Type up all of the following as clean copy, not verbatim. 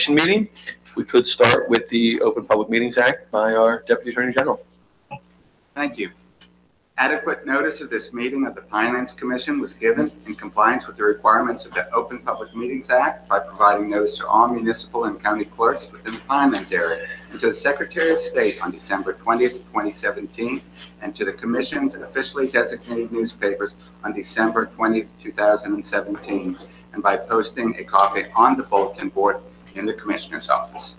meeting. If we could start with the Open Public Meetings Act by our Deputy Attorney General. Thank you. Adequate notice of this meeting of the Pinelands Commission was given in compliance with the requirements of the Open Public Meetings Act by providing notice to all municipal and county clerks within the Pinelands area and to the Secretary of State on December 20th, 2017, and to the Commission's officially designated newspapers on December 20th, 2017, and by posting a copy on the bulletin board in the Commissioner's office.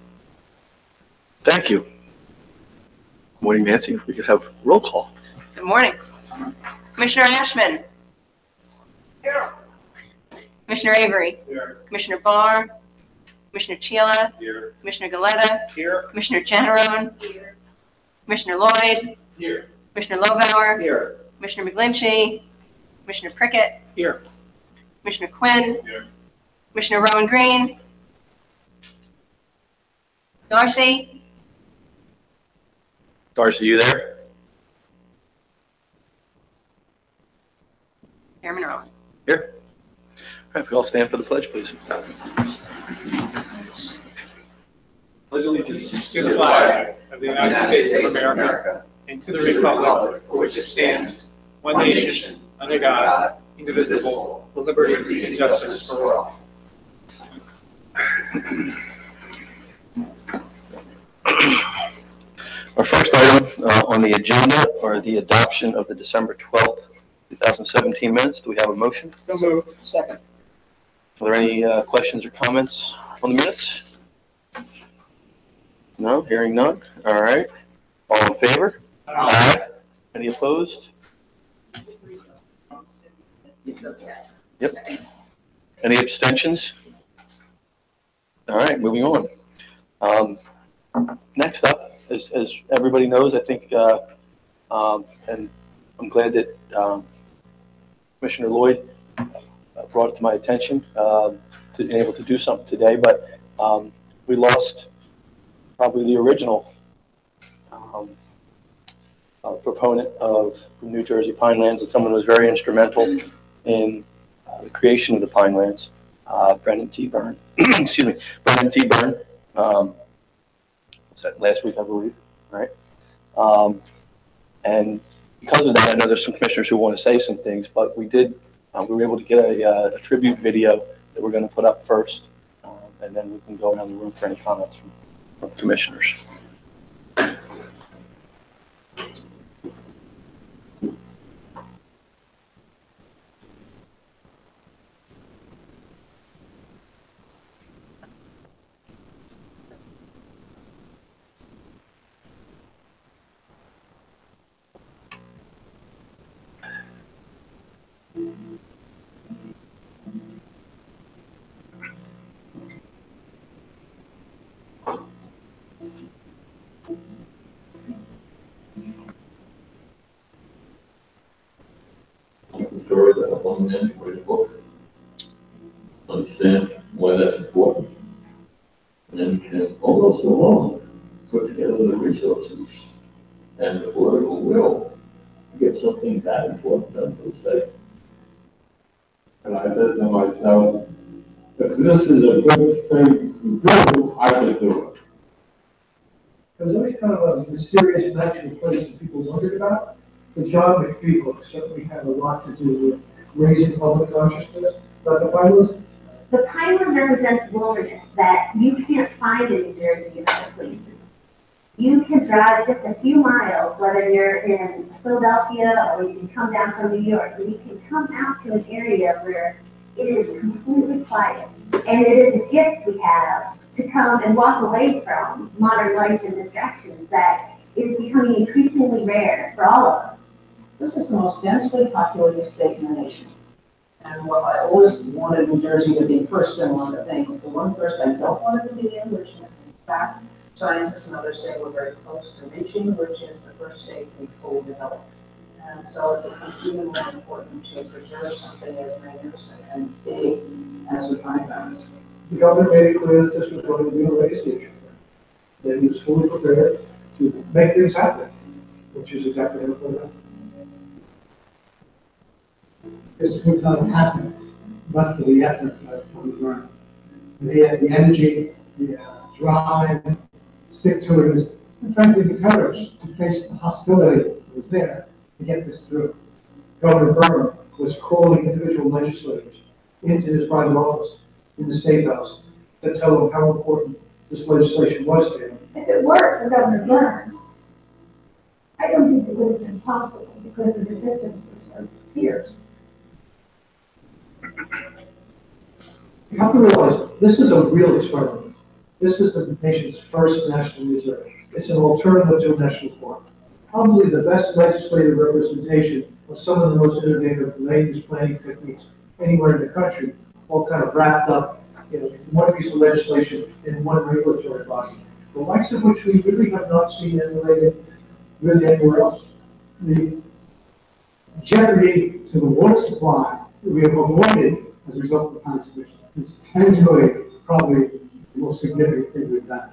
Thank you. Good morning, Nancy. If we could have roll call. Good morning. Commissioner Ashman. Here. Commissioner Avery. Here. Commissioner Barr. Commissioner Chila. Here. Commissioner Galetta. Here. Commissioner Generone. Here. Commissioner Lloyd. Here. Commissioner Lobauer. Here. Commissioner McGlinchey. Commissioner Prickett. Here. Commissioner Quinn. Here. Commissioner Rowan Green. Darcy. Darcy, you there? Chairman Rowan. Here. All right, if we all stand for the pledge, please. Pledge allegiance to the flag of the United States of America and to the republic for which it stands, one nation, under God, indivisible, with liberty and justice for all. Our first item on the agenda are the adoption of the December 12th, 2017 minutes. Do we have a motion? So moved. Second. Are there any questions or comments on the minutes? No, hearing none. All right. All in favor? Aye. Any opposed? Yep. Any abstentions? All right, moving on. Next up, as everybody knows, I think, and I'm glad that Commissioner Lloyd brought it to my attention to be able to do something today, but we lost probably the original proponent of New Jersey Pinelands, and someone who was very instrumental in the creation of the Pinelands, Brendan T. Byrne. Excuse me, Brendan T. Byrne. Was that last week, I believe, right? And because of that, I know there's some commissioners who want to say some things, but we were able to get a tribute video that we're going to put up first, and then we can go around the room for any comments from commissioners. Story that a one man can write a book, understand why that's important, and can almost alone put together the resources and the political will to get something that important done for the state. And I said to myself, if this is a good thing to do, I should do it. There was always kind of a mysterious natural place that people wondered about. The John McPhee book certainly had a lot to do with raising public consciousness. But the Pinelands? The Pinelands represents wilderness that you can't find in New Jersey and other places. You can drive just a few miles, whether you're in Philadelphia or you can come down from New York, and you can come out to an area where it is completely quiet. And it is a gift we have to come and walk away from modern life and distractions that is becoming increasingly rare for all of us. This is the most densely populated state in the nation. And what I always wanted New Jersey to be first in one of the things, the one first I don't want it to be in, which in fact, scientists and others say we're very close to reaching, which is the first state we fully developed. And so it becomes even more important to preserve something as magnificent and big as the Pinelands. The government made it clear that this was going to be a race station. That he was fully prepared to make things happen, which is exactly what we're doing. This could not happen but for the effort of Tony Byrne. And he had the energy drive, stick to it, and frankly, the courage to face the hostility that was there to get this through. Governor Burr was calling individual legislators into his private office in the State House to tell them how important this legislation was to him. If it worked for Governor Burr, I don't think it would have been possible because the resistance was so fierce. You have to realize this is a real experiment. This is the nation's first national museum. It's an alternative to a national park. Probably the best legislative representation of some of the most innovative land use planning techniques anywhere in the country, all kind of wrapped up in one piece of legislation in one regulatory body. The likes of which we really have not seen emulated really anywhere else. The jeopardy to the water supply that we have avoided as a result of the Pinelands Commission is tangibly probably the most significant thing we've done.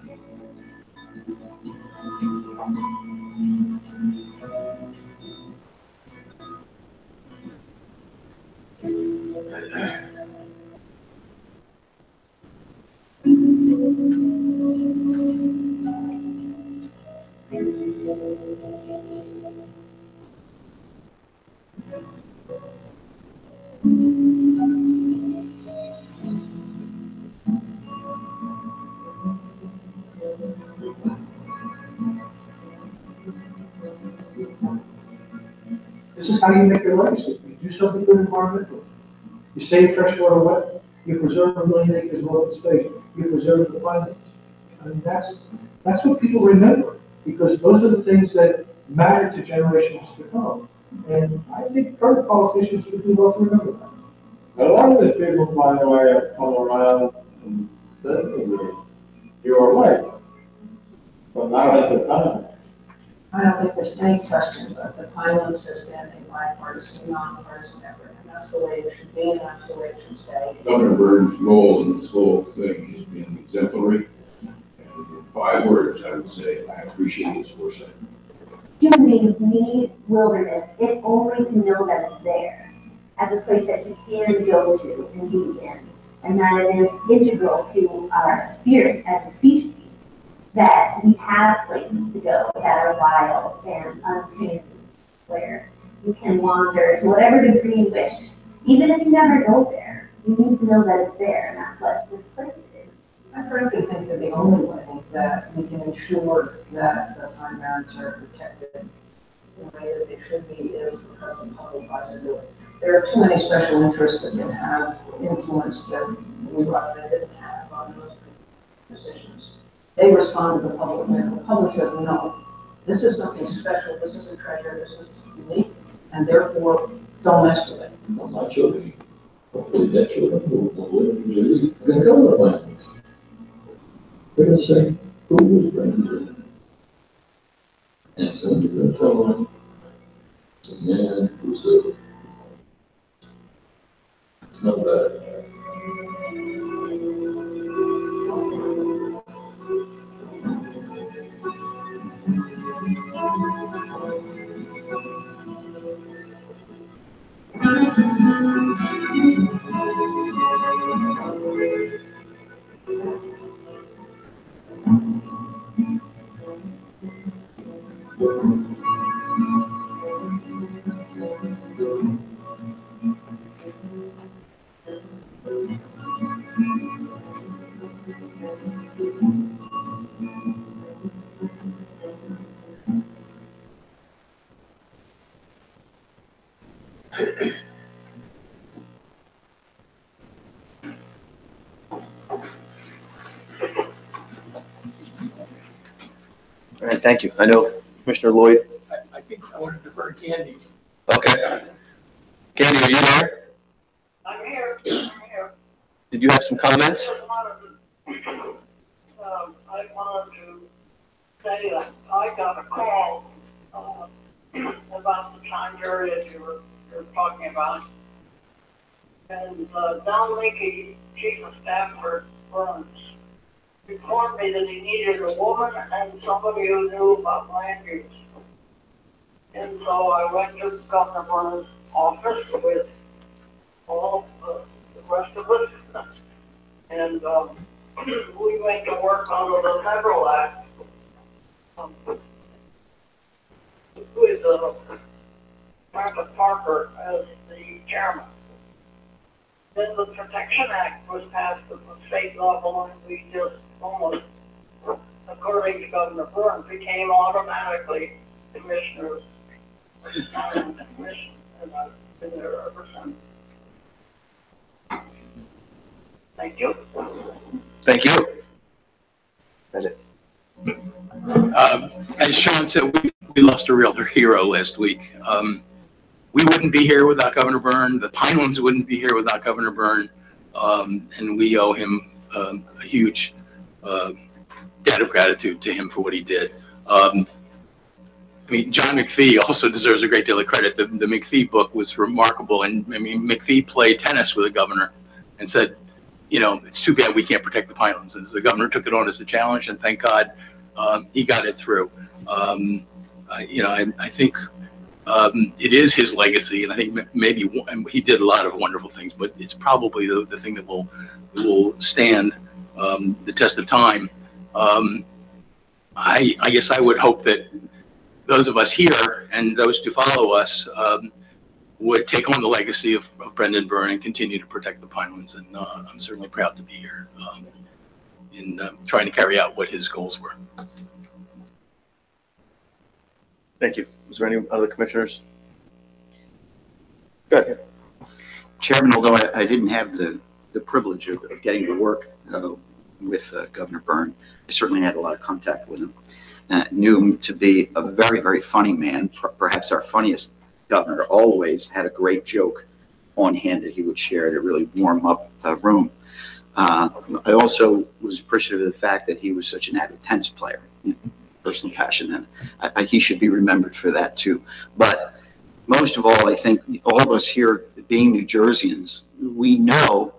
This is how you make your legacy. You do something good environmentally. You save freshwater wet. You preserve 1 million acres of open space. You preserve the climate. I mean, that's what people remember, because those are the things that matter to generations to come. And I think current politicians would do well to remember that. A lot of the people, by the way, have come around and said to me, you are right, but not at the time. I don't think there's any question, but the Pinelands has been a bipartisan, nonpartisan effort, and that's the way it should be, and that's the way it should stay. Governor Burns' role in this whole thing has been exemplary. And in 5 words, I would say I appreciate his foresight. Human beings need wilderness, if only to know that it's there, as a place that you can go to and be in, and that it is integral to our spirit as a species, that we have places to go that are wild and untamed, where you can wander to whatever degree you wish. Even if you never go there, you need to know that it's there, and that's what this place is. I frankly think that the only way that we can ensure that the pine barrens are protected in the way that they should be is because the public wants to do it. There are too many special interests that can have influence that we didn't have on those decisions. They respond to the public, and the public says, no, this is something special, this is a treasure, this is unique, and therefore, don't mess with it. Well, my children, hopefully their children will live in New Jersey, are going to go to the Pinelands. They're going to say, who was bringing it? And somebody's going to tell them, the man who's a, it's not bad. All right, thank you. I know Commissioner Lloyd. I think I want to defer to Candy. Okay. Candy, are you there? I'm here. I'm here. Did you have some comments? I wanted to say that I got a call about the time period you were talking about. And Don Leakey, Chief of Staff for Burns, informed me that he needed a woman and somebody who knew about land use. And so I went to Governor Burns' office with all the rest of us and we went to work under the Federal Act with Martha Parker as the chairman. Then the Protection Act was passed at the state level, and we just almost, according to Governor Burns, became automatically commissioners of the Pinelands Commission, and I've been there ever since. Thank you. Thank you. That's it. As Sean said, we lost a real hero last week. We wouldn't be here without Governor Byrne. The Pinelands wouldn't be here without Governor Byrne. And we owe him a huge debt of gratitude to him for what he did. I mean, John McPhee also deserves a great deal of credit. The McPhee book was remarkable. And I mean, McPhee played tennis with the governor and said, you know, it's too bad we can't protect the Pinelands. And the governor took it on as a challenge, and thank God he got it through. You know, I think it is his legacy, and I think maybe he did a lot of wonderful things, but it's probably the thing that will stand the test of time. I guess I would hope that those of us here and those to follow us would take on the legacy of Brendan Byrne and continue to protect the Pinelands. And I'm certainly proud to be here in trying to carry out what his goals were. Thank you. Is there any other commissioners? Go ahead. Chairman, although I didn't have the privilege of getting to work with Governor Byrne, I certainly had a lot of contact with him. Knew him to be a very, very funny man, perhaps our funniest governor. Always had a great joke on hand that he would share to really warm up a room. I also was appreciative of the fact that he was such an avid tennis player, personal passion, and he should be remembered for that too. But most of all, I think all of us here, being New Jerseyans, we know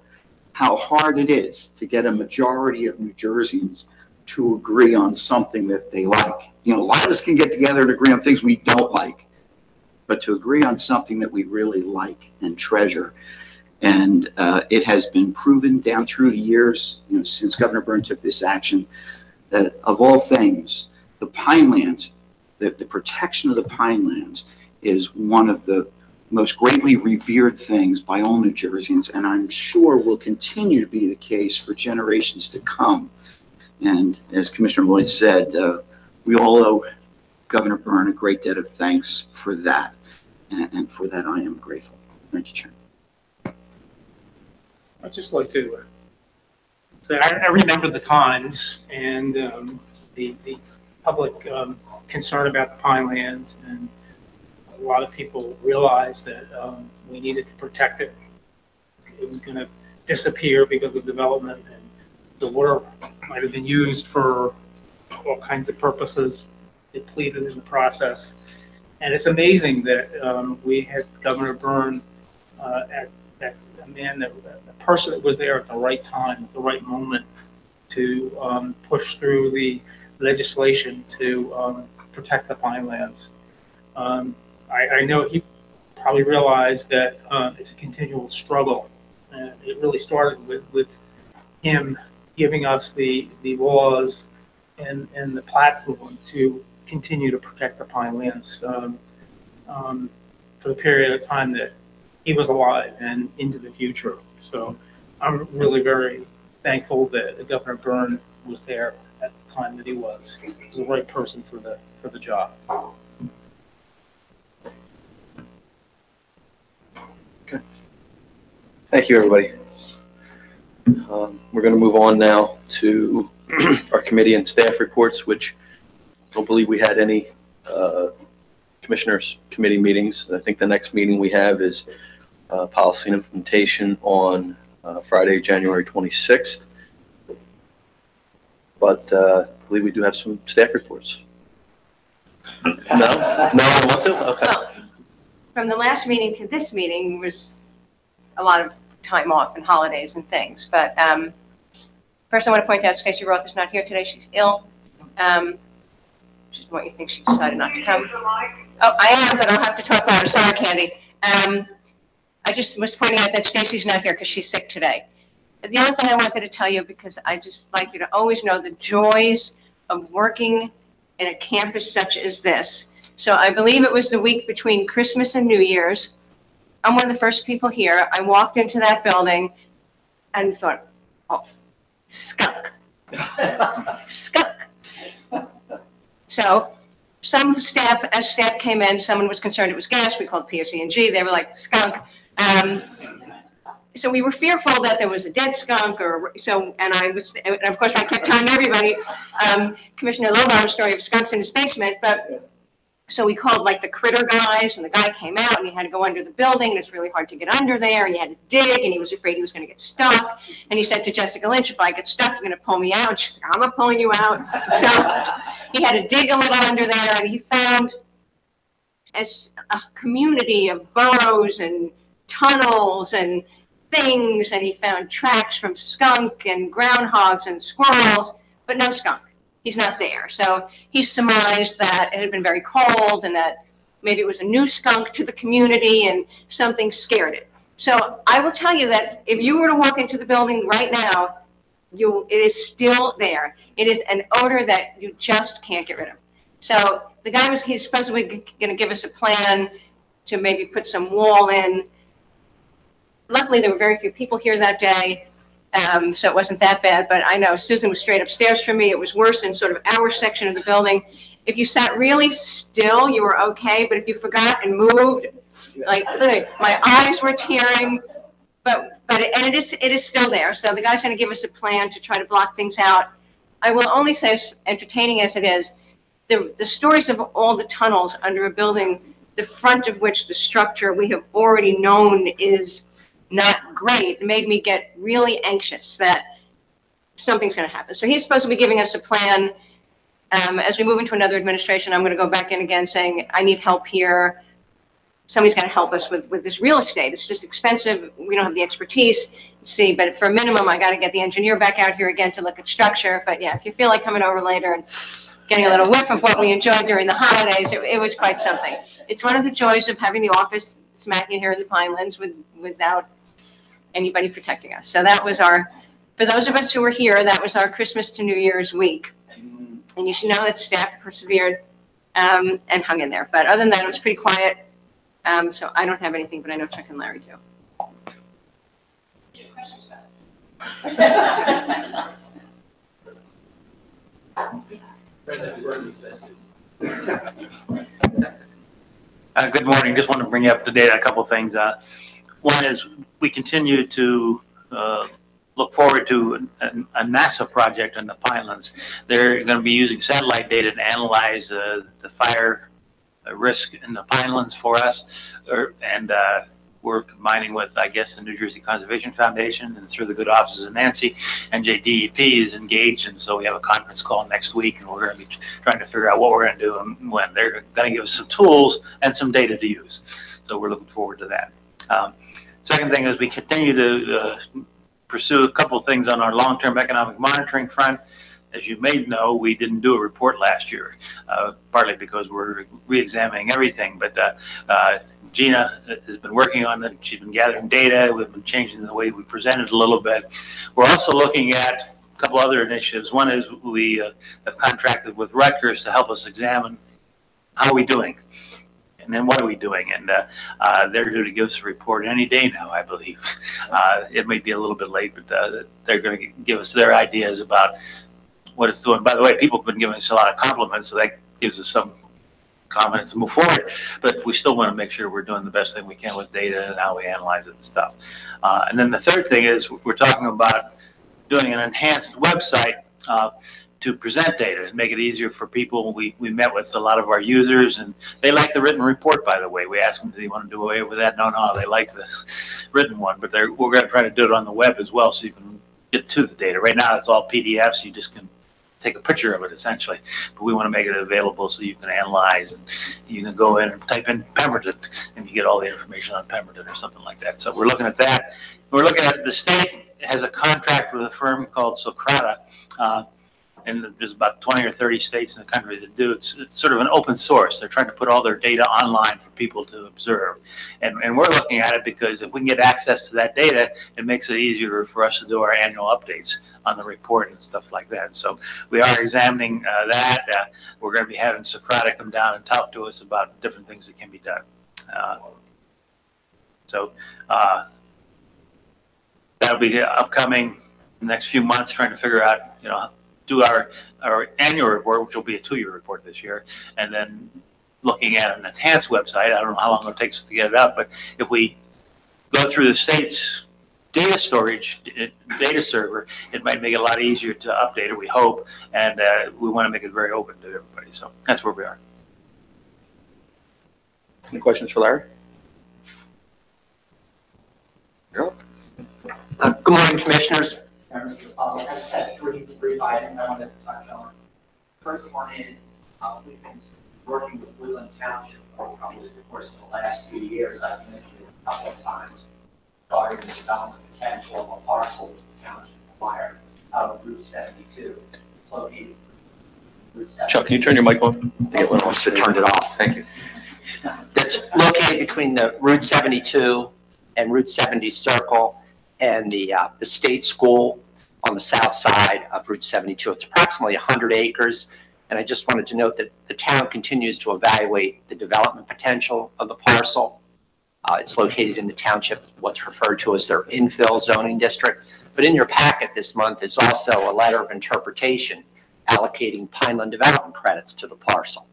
how hard it is to get a majority of New Jerseyans to agree on something that they like. You know, a lot of us can get together and agree on things we don't like, but to agree on something that we really like and treasure. And it has been proven down through the years, you know, since Governor Byrne took this action, that of all things, the Pinelands, the protection of the Pinelands is one of the most greatly revered things by all New Jerseyans, and I'm sure will continue to be the case for generations to come. And as Commissioner Lloyd said, we all owe Governor Byrne a great debt of thanks for that, and for that I am grateful. Thank you, Chairman. I'd just like to say I remember the times and the public concern about the Pinelands, and a lot of people realized that we needed to protect it. It was going to disappear because of development, and the water might have been used for all kinds of purposes depleted in the process. And it's amazing that we had Governor Byrne, a person that was there at the right time, at the right moment, to push through the legislation to protect the Pinelands. I know he probably realized that it's a continual struggle. And it really started with him giving us the laws and the platform to continue to protect the Pinelands for the period of time that he was alive and into the future. So I'm really very thankful that Governor Byrne was there at the time that he was. He was the right person for the job. Okay. Thank you, everybody. We're going to move on now to our committee and staff reports, which I don't believe we had any commissioners committee meetings. I think the next meeting we have is policy and implementation on Friday, January 26th. But I believe we do have some staff reports. No? No one want to? Okay. Well, from the last meeting to this meeting was a lot of time off and holidays and things. But first I want to point out Stacey Roth is not here today. She's ill. Which is what you think she decided not to come. Oh, I am, but I'll have to talk louder. Sorry, Candy. I just was pointing out that Stacey's not here because she's sick today. The other thing I wanted to tell you, because I just like you to always know the joys of working in a campus such as this. So I believe it was the week between Christmas and New Year's. I'm one of the first people here. I walked into that building and thought, oh, skunk. Skunk. So some staff, as staff came in, someone was concerned it was gas. We called PSE&G. They were like, skunk. So we were fearful that there was a dead skunk, or so. And of course, I kept telling everybody, Commissioner Lobar's story of skunks in his basement. But so we called like the critter guys, and the guy came out, and he had to go under the building, and it's really hard to get under there, and he had to dig, and he was afraid he was going to get stuck. And he said to Jessica Lynch, "If I get stuck, you're going to pull me out." She's like, "I'm not pulling you out." So he had to dig a little under there, and he found a community of burrows and tunnels and things, and he found tracks from skunk and groundhogs and squirrels, but no skunk. He's not there. So he surmised that it had been very cold and that maybe it was a new skunk to the community and something scared it. So I will tell you that if you were to walk into the building right now, it is still there. It is an odor that you just can't get rid of. So the guy he's supposedly going to give us a plan to maybe put some wall in. Luckily, there were very few people here that day. So it wasn't that bad, but I know Susan was straight upstairs from me. It was worse in sort of our section of the building. If you sat really still, you were okay, but if you forgot and moved, like my eyes were tearing, it is still there. So the guy's going to give us a plan to try to block things out. I will only say, as entertaining as it is, the stories of all the tunnels under a building, the front of which the structure we have already known is not great, made me get really anxious that something's going to happen. So he's supposed to be giving us a plan. As we move into another administration, I'm going to go back in again saying, I need help here. Somebody's got to help us with this real estate. It's just expensive. We don't have the expertise. See, but for a minimum, I got to get the engineer back out here again to look at structure. But yeah, if you feel like coming over later and getting a little whiff of what we enjoyed during the holidays, it was quite something. It's one of the joys of having the office smacking here in the Pinelands without anybody protecting us. So that was for those of us who were here, that was our Christmas to New Year's week. And you should know that staff persevered and hung in there. But other than that, it was pretty quiet. So I don't have anything, but I know Chuck and Larry do. Good morning. Just want to bring you up to date on a couple of things. One is we continue to look forward to a NASA project in the Pinelands. They're going to be using satellite data to analyze the fire risk in the Pinelands for us, and we're combining with, I guess, the New Jersey Conservation Foundation, and through the good offices of Nancy, NJDEP is engaged, and so we have a conference call next week, and we're going to be trying to figure out what we're going to do and when. They're going to give us some tools and some data to use, so we're looking forward to that. Second thing is we continue to pursue a couple of things on our long-term economic monitoring front. As you may know, we didn't do a report last year, partly because we're re-examining everything, but Gina has been working on it. She's been gathering data. We've been changing the way we present it a little bit. We're also looking at a couple other initiatives. One is we have contracted with Rutgers to help us examine how are we doing, and then what are we doing, and they're due to give us a report any day now, I believe. It may be a little bit late, but they're going to give us their ideas about what it's doing. By the way, people have been giving us a lot of compliments, so that gives us some confidence to move forward, but we still want to make sure we're doing the best thing we can with data and how we analyze it and stuff. And then the third thing is we're talking about doing an enhanced website to present data and make it easier for people. We met with a lot of our users, and they like the written report, by the way. We asked them, do they want to do away with that? No, they like the written one, but we're going to try to do it on the web as well so you can get to the data. Right now, it's all PDFs. You just can take a picture of it, essentially. But we want to make it available so you can analyze, and you can go in and type in Pemberton, and you get all the information on Pemberton or something like that. So we're looking at that. We're looking at the state has a contract with a firm called Socrata and there's about 20 or 30 states in the country that do. It's sort of an open source. They're trying to put all their data online for people to observe. And we're looking at it because if we can get access to that data, it makes it easier for us to do our annual updates on the report and stuff like that. So we are examining that. We're going to be having Socratic come down and talk to us about different things that can be done. That'll be upcoming in the next few months, trying to figure out, do our annual report, which will be a 2-year report this year, and then looking at an enhanced website. I don't know how long it takes to get it up, but if we go through the state's data storage, data server, it might make it a lot easier to update it, we hope, and we want to make it very open to everybody. So that's where we are. Any questions for Larry? Good morning, Commissioners. Members of the public. I just had three brief items I wanted to touch on. First one is we've been working with Woodland Township for probably the course of the last few years. I've mentioned it a couple of times regarding the development potential of a parcel that the township acquired out of Route 72. It's located Route 72. Chuck, can you turn your mic on? I think it wants to turn it off. Thank you. That's located between the Route 72 and Route 70 Circle and the state school on the south side of Route 72. It's approximately 100 acres. And I just wanted to note that the town continues to evaluate the development potential of the parcel. It's located in the township, what's referred to as their infill zoning district. But in your packet this month is also a letter of interpretation allocating Pineland development credits to the parcel.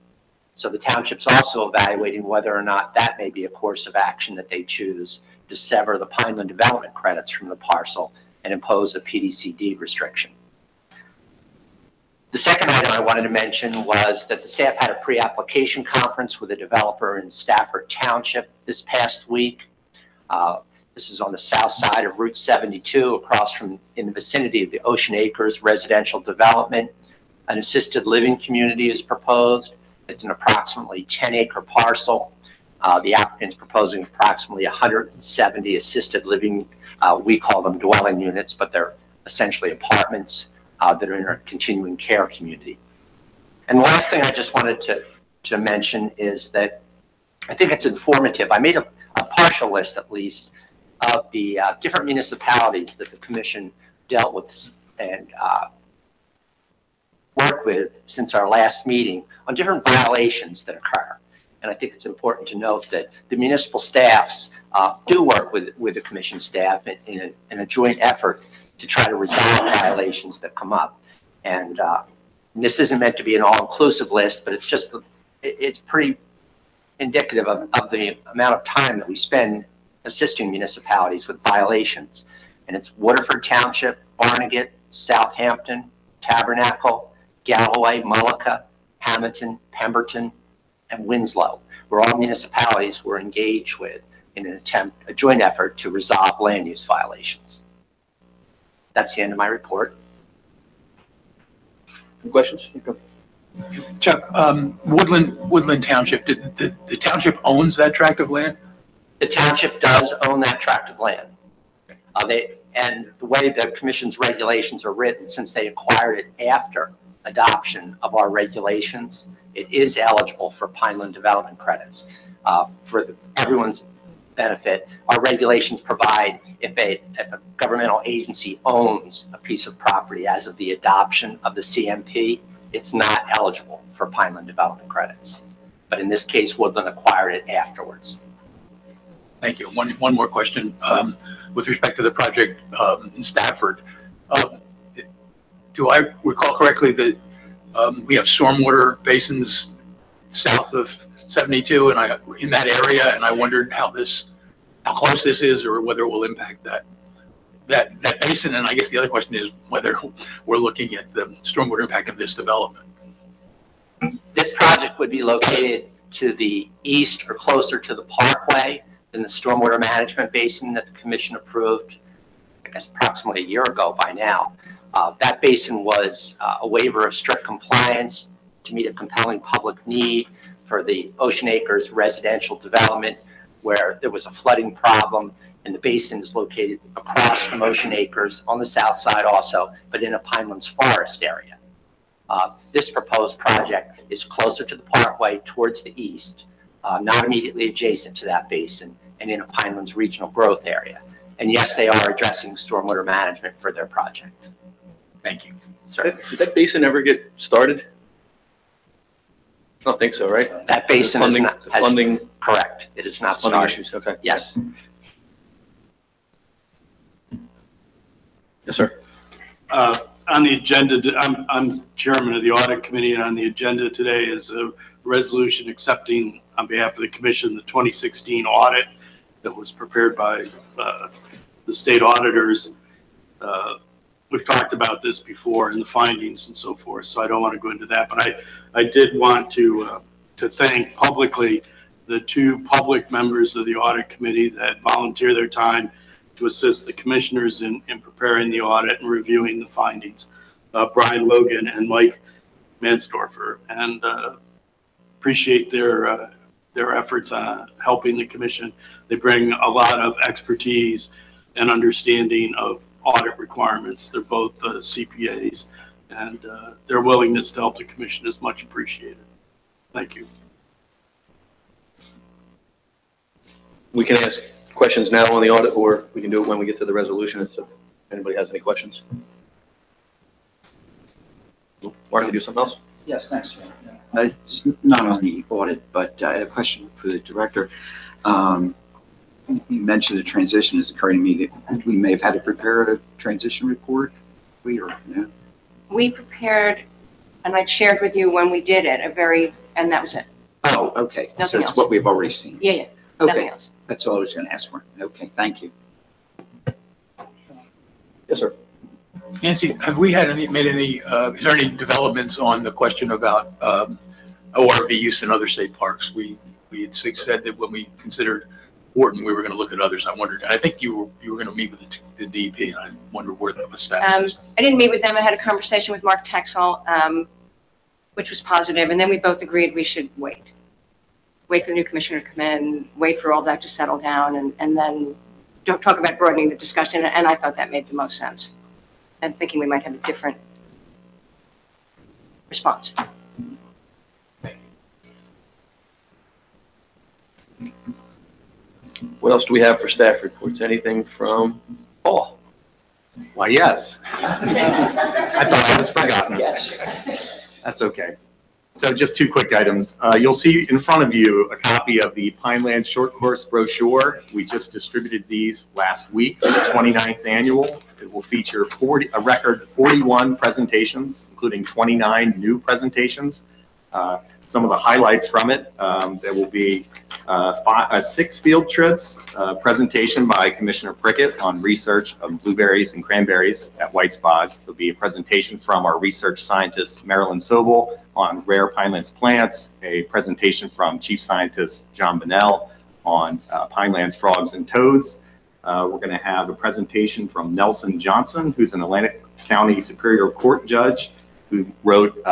So the township's also evaluating whether or not that may be a course of action that they choose to sever the Pineland development credits from the parcel and impose a PDC deed restriction. The second item I wanted to mention was that the staff had a pre-application conference with a developer in Stafford Township this past week. This is on the south side of Route 72, across from, in the vicinity of the Ocean Acres residential development. An assisted living community is proposed. It's an approximately 10-acre parcel. The applicant's proposing approximately 170 assisted living, we call them dwelling units, but they're essentially apartments that are in a continuing care community. And the last thing I just wanted to mention is that I think it's informative. I made a partial list, at least, of the different municipalities that the commission dealt with and worked with since our last meeting on different violations that occur. And I think it's important to note that the municipal staffs do work with the commission staff in a joint effort to try to resolve violations that come up. And this isn't meant to be an all-inclusive list, but it's pretty indicative of the amount of time that we spend assisting municipalities with violations. And it's Waterford Township, Barnegat, Southampton, Tabernacle, Galloway, Mullica, Hamilton, Pemberton, and Winslow, where all municipalities were engaged with in a joint effort to resolve land use violations. That's the end of my report. Any questions? Chuck, Woodland Township, the township owns that tract of land? The township does own that tract of land. And the way the commission's regulations are written, since they acquired it after adoption of our regulations, it is eligible for Pineland development credits. For everyone's benefit, our regulations provide if a governmental agency owns a piece of property as of the adoption of the CMP, it's not eligible for Pineland development credits. But in this case, Woodland acquired it afterwards. Thank you. One more question with respect to the project in Stafford. Do I recall correctly that we have stormwater basins south of 72 and in that area, and I wondered how close this is, or whether it will impact that basin. And I guess the other question is whether we're looking at the stormwater impact of this development. This project would be located to the east or closer to the parkway than the stormwater management basin that the commission approved, I guess, approximately a year ago by now. That basin was a waiver of strict compliance to meet a compelling public need for the Ocean Acres residential development, where there was a flooding problem, and the basin is located across from Ocean Acres on the south side also, but in a Pinelands forest area. This proposed project is closer to the parkway towards the east, not immediately adjacent to that basin and in a Pinelands regional growth area. And yes, they are addressing stormwater management for their project. Thank you. Sir, Did that basin ever get started? I don't think so, right? that basin is Funding, not, the funding, correct. It is not funding started. issues, okay. Yes. Yes, sir. On the agenda, I'm chairman of the audit committee, and on the agenda today is a resolution accepting on behalf of the commission the 2016 audit that was prepared by the state auditors. We've talked about this before in the findings and so forth, so I don't want to go into that, but I did want to thank publicly the two public members of the audit committee that volunteer their time to assist the commissioners in preparing the audit and reviewing the findings, Brian Logan and Mike Mansdorfer, and appreciate their efforts on helping the commission. They bring a lot of expertise and understanding of audit requirements. They're both CPAs, and their willingness to help the commission is much appreciated. Thank you. We can ask questions now on the audit, or we can do it when we get to the resolution if anybody has any questions. Mark, you do something else? Yes, thanks, Chair. Not on the audit, but I had a question for the director. You mentioned the transition is occurring to me. That we may have had to prepare a transition report. No? We prepared, and I shared with you when we did it, and that was it. Oh, okay. Nothing so it's else. what we've already seen. Yeah, yeah, Okay. nothing else. That's all I was going to ask for. Okay, thank you. Yes, sir. Nancy, have we had is there any developments on the question about ORV use in other state parks? We had said that when we considered Wharton, we were going to look at others. I wondered, I think you were going to meet with the DEP, and I wonder where that was status. I didn't meet with them. I had a conversation with Mark Texel, which was positive, and then we both agreed we should wait for the new commissioner to come in, wait for all that to settle down, and then don't talk about broadening the discussion. And I thought that made the most sense. I'm thinking we might have a different response. What else do we have for staff reports? Anything from Paul? Why, yes. I thought I was forgotten. Yes. That's okay. So just two quick items. You'll see in front of you a copy of the Pinelands Short Course brochure. We just distributed these last week for the 29th annual. It will feature a record 41 presentations, including 29 new presentations. Some of the highlights from it, there will be 6 field trips, presentation by Commissioner Prickett on research of blueberries and cranberries at White's Bog. There'll be a presentation from our research scientist, Marilyn Sobel, on rare Pinelands plants, a presentation from Chief Scientist John Bonnell on Pinelands frogs and toads. We're going to have a presentation from Nelson Johnson, who's an Atlantic County Superior Court judge who wrote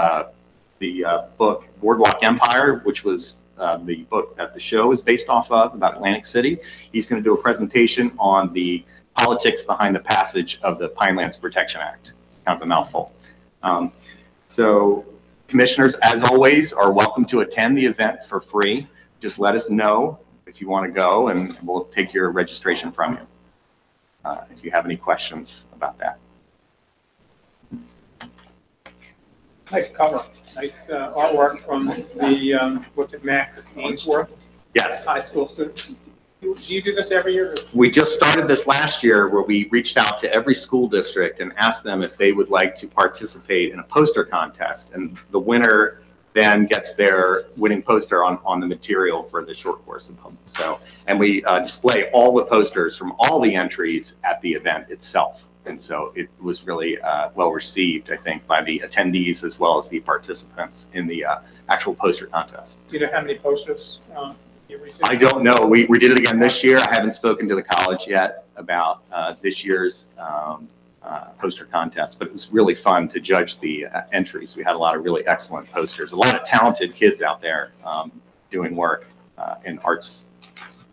the book Boardwalk Empire, which was the book that the show is based off of about Atlantic City. He's going to do a presentation on the politics behind the passage of the Pinelands Protection Act. Kind of a mouthful. So commissioners, as always, are welcome to attend the event for free. Just let us know if you want to go, and we'll take your registration from you if you have any questions about that. Nice cover, nice artwork from the, Max Ainsworth? Yes. High school student. Do you do this every year? We just started this last year where we reached out to every school district and asked them if they would like to participate in a poster contest. And the winner then gets their winning poster on the material for the short course. So, and we display all the posters from all the entries at the event itself. And so it was really well received, I think, by the attendees as well as the participants in the actual poster contest. Do you know how many posters you received? I don't know. We did it again this year. I haven't spoken to the college yet about this year's poster contest, but it was really fun to judge the entries. We had a lot of really excellent posters, a lot of talented kids out there doing work in arts.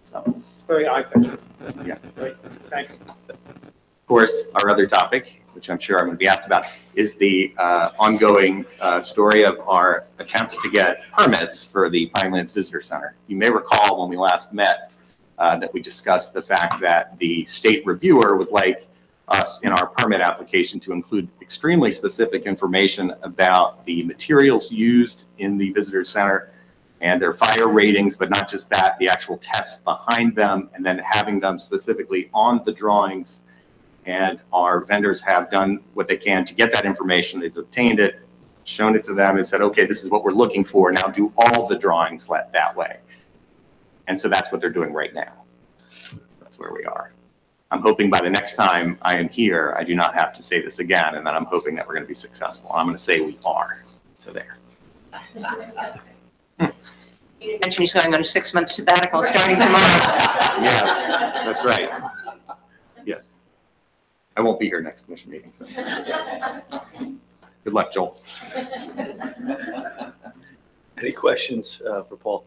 So, very eye-catching. Yeah. Great, thanks. Of course, our other topic which I'm sure I'm going to be asked about, is the ongoing story of our attempts to get permits for the Pinelands Visitor Center. You may recall when we last met that we discussed the fact that the state reviewer would like us in our permit application to include extremely specific information about the materials used in the visitor center and their fire ratings, but not just that, the actual tests behind them, and then having them specifically on the drawings. And our vendors have done what they can to get that information. They've obtained it, shown it to them, and said, okay, this is what we're looking for. Now do all the drawings that way. And so that's what they're doing right now. That's where we are. I'm hoping by the next time I am here, I do not have to say this again, and then I'm hoping that we're going to be successful. I'm going to say we are. So there. You mentioned he's going on a 6-month sabbatical starting tomorrow. Yes, that's right. Yes. I won't be here next commission meeting, so. Good luck, Joel. Any questions for Paul?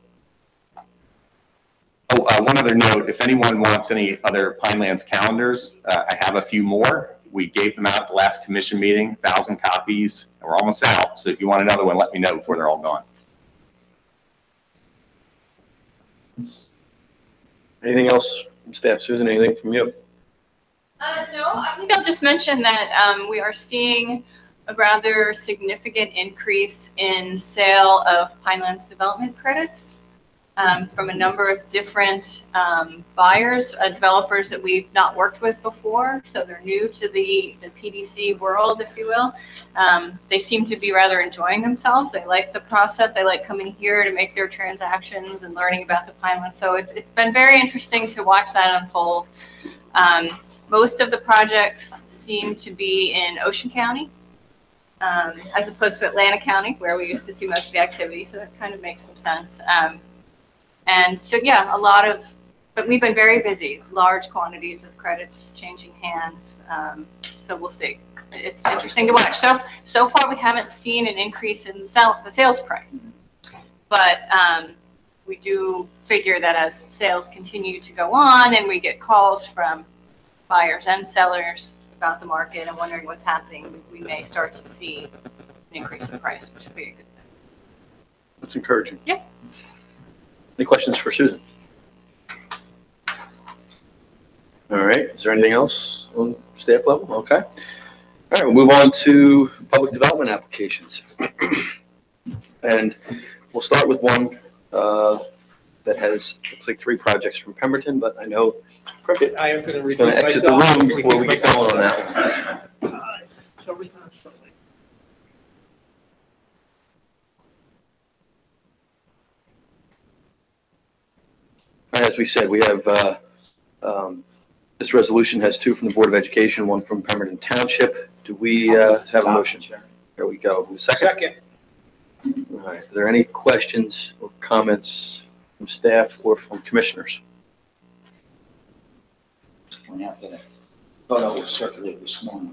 Oh, one other note, if anyone wants any other Pinelands calendars, I have a few more. We gave them out at the last commission meeting, 1,000 copies, and we're almost out. So if you want another one, let me know before they're all gone. Anything else from staff? Susan, anything from you? No, I think I'll just mention that we are seeing a rather significant increase in sale of Pinelands development credits from a number of different buyers, developers that we've not worked with before. So they're new to the PDC world, if you will. They seem to be rather enjoying themselves. They like the process. They like coming here to make their transactions and learning about the Pinelands. So it's been very interesting to watch that unfold. Most of the projects seem to be in Ocean County, as opposed to Atlantic County, where we used to see most of the activity. So that kind of makes some sense. And so, yeah, but we've been very busy, large quantities of credits changing hands. So we'll see. It's interesting to watch. So far, we haven't seen an increase in the sales price, but we do figure that as sales continue to go on and we get calls from buyers and sellers about the market and wondering what's happening, we may start to see an increase in price, which would be a good thing. That's encouraging. Yeah. Any questions for Susan? All right. Is there anything else on staff level? Okay. All right. We'll move on to public development applications. And we'll start with one that has, looks like 3 projects from Pemberton, but I know Cricket I am going to is going to exit the room before we get going on that one. As we said, we have, this resolution has 2 from the Board of Education, 1 from Pemberton Township. Do we have a motion? There we go. Second. All right. Are there any questions or comments from staff or from commissioners? After that photo was circulated this morning,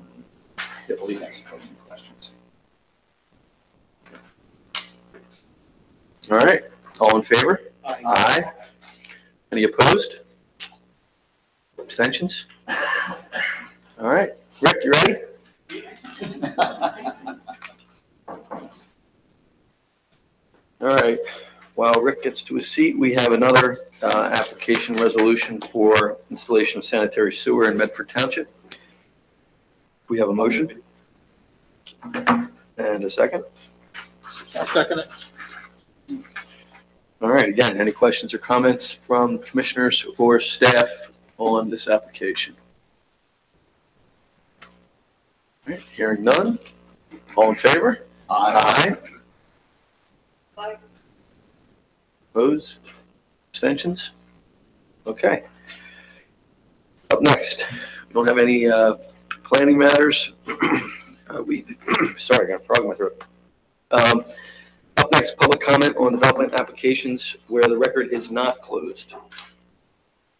I believe that's posing questions. All right. All in favor? Aye. Aye. Any opposed? Abstentions? All right. Rick, you ready? All right. While Rick gets to his seat, we have another application resolution for installation of sanitary sewer in Medford Township. We have a motion. And a second. I'll second it. All right, again, any questions or comments from commissioners or staff on this application? All right, hearing none. All in favor? Aye. Aye. Opposed? Abstentions? Okay. Up next, we don't have any planning matters. Sorry, I got a frog in my throat. Up next, public comment on development applications where the record is not closed. Do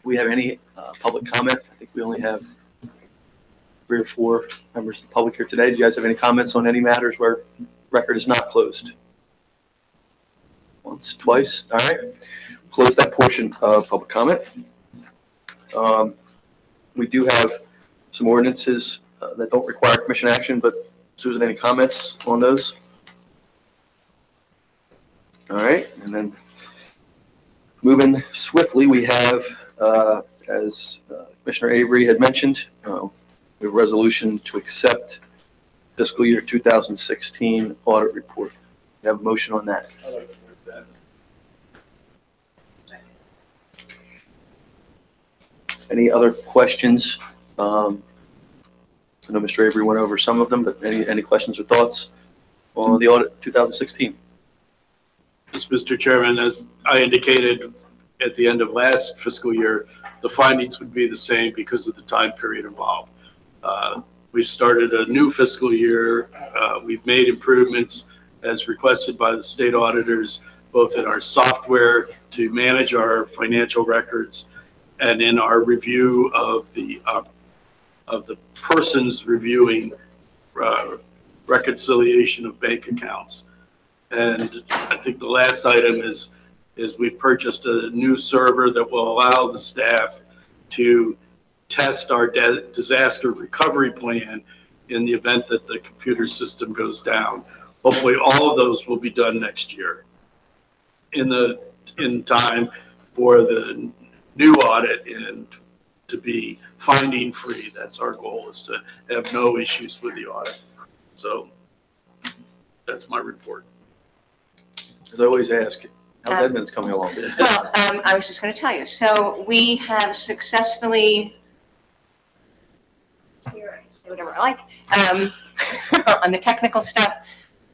we have any public comment? I think we only have 3 or 4 members of the public here today. Do you guys have any comments on any matters where record is not closed? Once, twice, all right. Close that portion of public comment. We do have some ordinances that don't require commission action, but Susan, any comments on those? All right, and then moving swiftly, we have, as Commissioner Avery had mentioned, we have a resolution to accept fiscal year 2016 audit report. We have a motion on that. I'd like to move that. Any other questions? I know Mr. Avery went over some of them, but any questions or thoughts on the audit 2016? Yes, Mr. Chairman, as I indicated at the end of last fiscal year, the findings would be the same because of the time period involved. We've started a new fiscal year. We've made improvements as requested by the state auditors, both in our software to manage our financial records and in our review of the persons reviewing reconciliation of bank accounts. And I think the last item is we've purchased a new server that will allow the staff to test our disaster recovery plan in the event that the computer system goes down. Hopefully all of those will be done next year in time for the new audit and to be finding free. That's our goal, is to have no issues with the audit. So that's my report. As I always ask, how's Edmonds coming along? Well, I was just going to tell you. So we have successfully, whatever I like, on the technical stuff,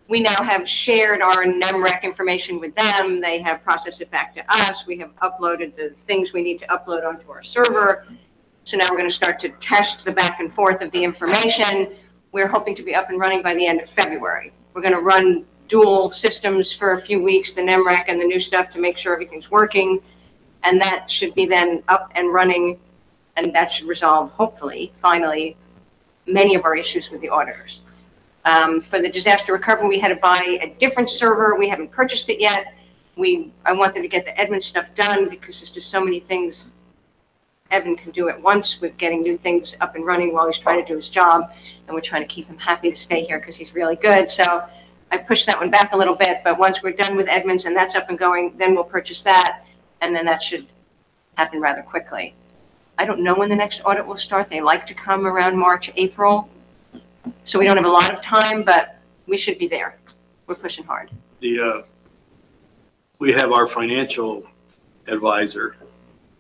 we now have shared our NEMREC information with them. They have processed it back to us. We have uploaded the things we need to upload onto our server. So now we're going to start to test the back and forth of the information. We're hoping to be up and running by the end of February. We're going to run dual systems for a few weeks, the NEMREC and the new stuff, to make sure everything's working. And that should be then up and running, and that should resolve, hopefully, finally, many of our issues with the auditors. For the disaster recovery, we had to buy a different server. We haven't purchased it yet. I wanted to get the Edmund stuff done because there's just so many things Evan can do at once with getting new things up and running while he's trying to do his job. And we're trying to keep him happy to stay here because he's really good. So I pushed that one back a little bit, but once we're done with Edmonds and that's up and going, then we'll purchase that. And then that should happen rather quickly. I don't know when the next audit will start. They like to come around March, April. So we don't have a lot of time, but we should be there. We're pushing hard. We have our financial advisor,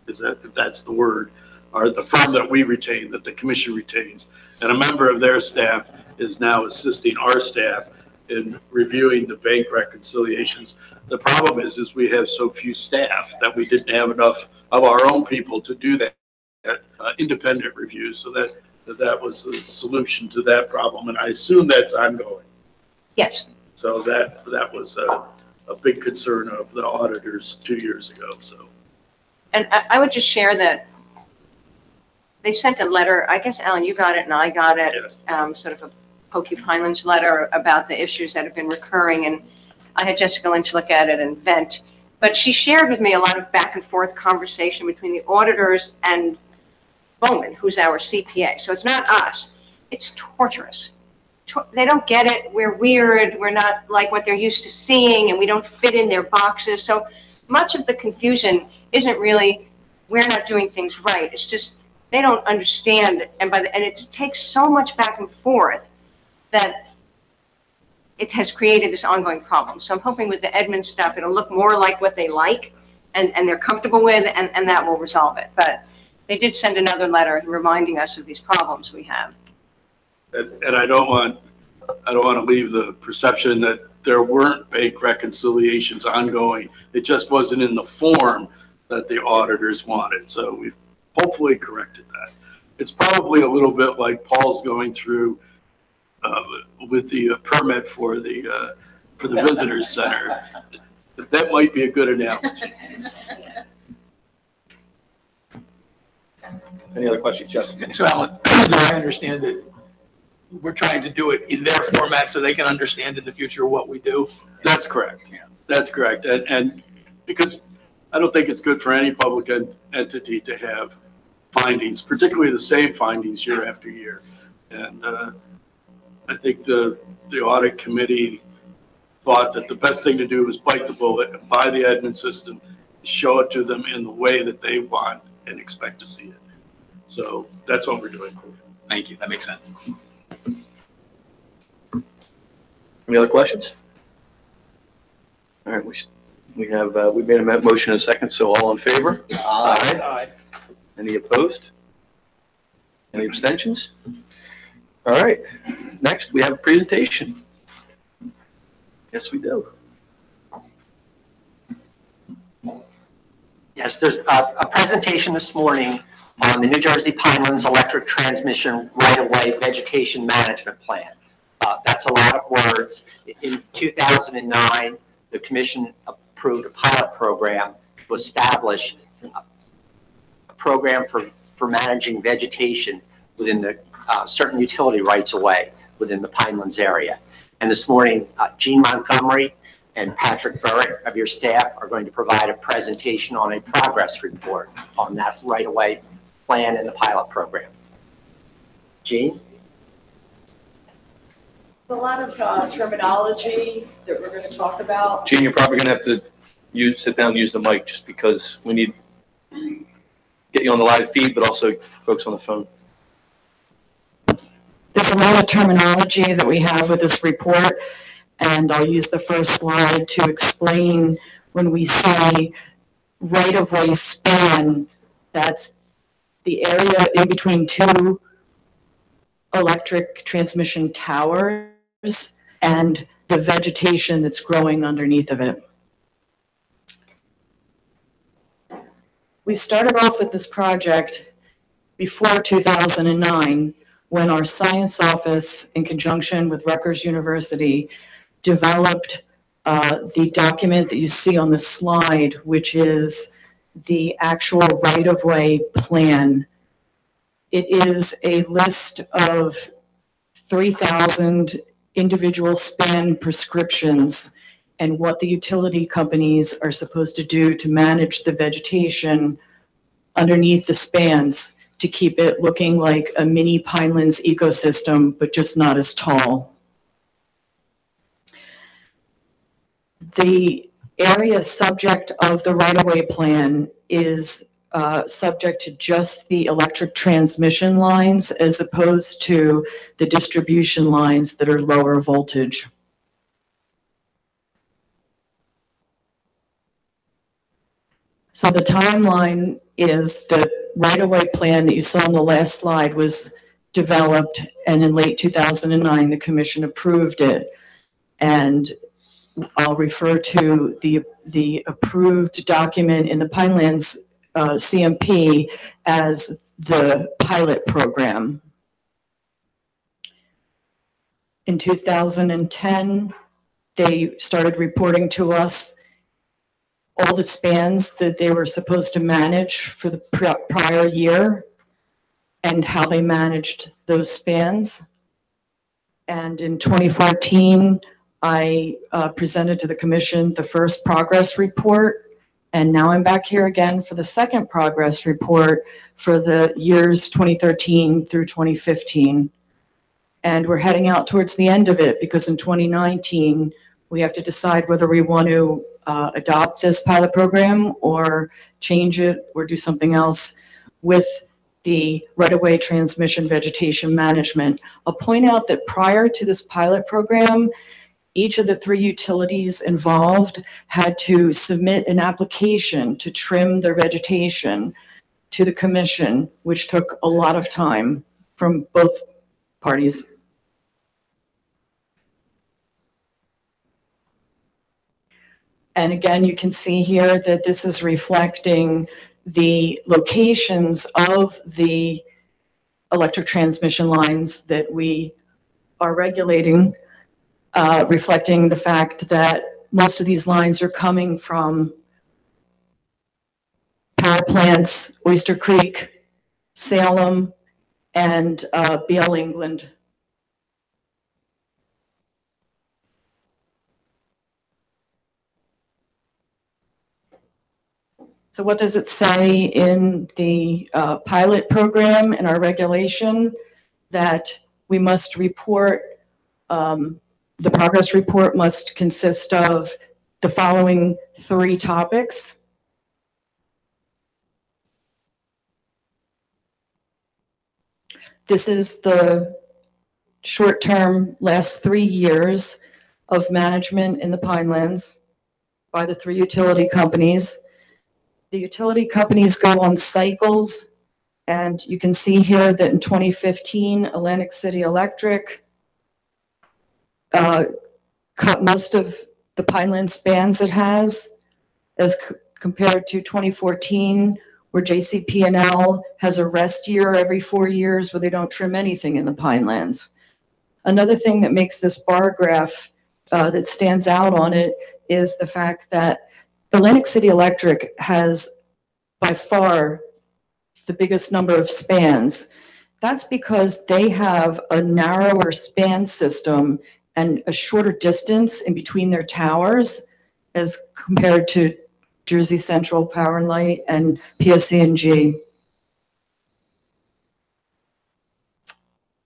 if that's the word, or the firm that we retain, that the commission retains. And a member of their staff is now assisting our staff in reviewing the bank reconciliations. The problem is we have so few staff that we didn't have enough of our own people to do that independent review. So that was the solution to that problem, and I assume that's ongoing. Yes. So that was a big concern of the auditors 2 years ago. So, and I would just share that they sent a letter. I guess Alan, you got it, and I got it. Yes. Sort of a Pokey Pinelands letter about the issues that have been recurring, and I had Jessica Lynch look at it and vent. But she shared with me a lot of back and forth conversation between the auditors and Bowman, who's our CPA. So it's not us. It's torturous. They don't get it. We're weird. We're not like what they're used to seeing, and we don't fit in their boxes. So much of the confusion isn't really we're not doing things right. It's just they don't understand, and it takes so much back and forth that it has created this ongoing problem. So I'm hoping with the Edmund stuff, it'll look more like what they like and they're comfortable with, and that will resolve it. But they did send another letter reminding us of these problems we have. and I don't want to leave the perception that there weren't bank reconciliations ongoing. It just wasn't in the form that the auditors wanted. So we've hopefully corrected that. It's probably a little bit like Paul's going through with the permit for the visitors center. That might be a good analogy. Any other questions, Jessica? So Alan, do I understand that we're trying to do it in their format so they can understand in the future what we do? That's correct. Yeah. That's correct. And because I don't think it's good for any public entity to have findings, particularly the same findings year after year. And I think the audit committee thought that the best thing to do was bite the bullet and buy the admin system, show it to them in the way that they want and expect to see it. So that's what we're doing. Thank you. That makes sense. Any other questions? All right, we have, we made a motion in a second, so all in favor? Aye. Any opposed? Any abstentions? All right, next we have a presentation. Yes, we do. Yes, there's a presentation this morning on the New Jersey Pinelands Electric Transmission Right-of-Way Vegetation Management Plan. That's a lot of words. In 2009, the Commission approved a pilot program to establish a program for managing vegetation within the certain utility rights-of-way within the Pinelands area. And this morning, Gene Montgomery and Patrick Burritt of your staff are going to provide a presentation on a progress report on that right-of-way plan and the pilot program. Gene? There's a lot of terminology that we're going to talk about. Gene, you're probably going to have to sit down and use the mic just because we need to get you on the live feed, but also folks on the phone. There's a lot of terminology that we have with this report, and I'll use the first slide to explain when we say right-of-way span, that's the area in between two electric transmission towers and the vegetation that's growing underneath of it. We started off with this project before 2009 when our science office, in conjunction with Rutgers University, developed the document that you see on the slide, which is the actual right-of-way plan. It is a list of 3,000 individual span prescriptions and what the utility companies are supposed to do to manage the vegetation underneath the spans to keep it looking like a mini Pinelands ecosystem, but just not as tall. The area subject of the right-of-way plan is subject to just the electric transmission lines as opposed to the distribution lines that are lower voltage. So the timeline is the right-of-way plan that you saw on the last slide was developed, and in late 2009, the commission approved it. And I'll refer to the approved document in the Pinelands CMP as the pilot program. In 2010, they started reporting to us all the spans that they were supposed to manage for the prior year and how they managed those spans. And in 2014, I presented to the commission the first progress report, and now I'm back here again for the second progress report for the years 2013 through 2015. And we're heading out towards the end of it because in 2019, we have to decide whether we want to adopt this pilot program or change it or do something else with the right-of-way transmission vegetation management. I'll point out that prior to this pilot program, each of the three utilities involved had to submit an application to trim their vegetation to the commission, which took a lot of time from both parties. And again, you can see here that this is reflecting the locations of the electric transmission lines that we are regulating, reflecting the fact that most of these lines are coming from power plants, Oyster Creek, Salem, and BL England. So what does it say in the pilot program and our regulation? That we must report, the progress report must consist of the following 3 topics. This is the short-term last 3 years of management in the Pinelands by the 3 utility companies. The utility companies go on cycles, and you can see here that in 2015, Atlantic City Electric cut most of the Pineland spans it has, as compared to 2014, where JCP&L has a rest year every 4 years where they don't trim anything in the Pinelands. Another thing that makes this bar graph that stands out on it is the fact that Atlantic City Electric has by far the biggest number of spans. That's because they have a narrower span system and a shorter distance in between their towers as compared to Jersey Central Power and Light and PSC&G.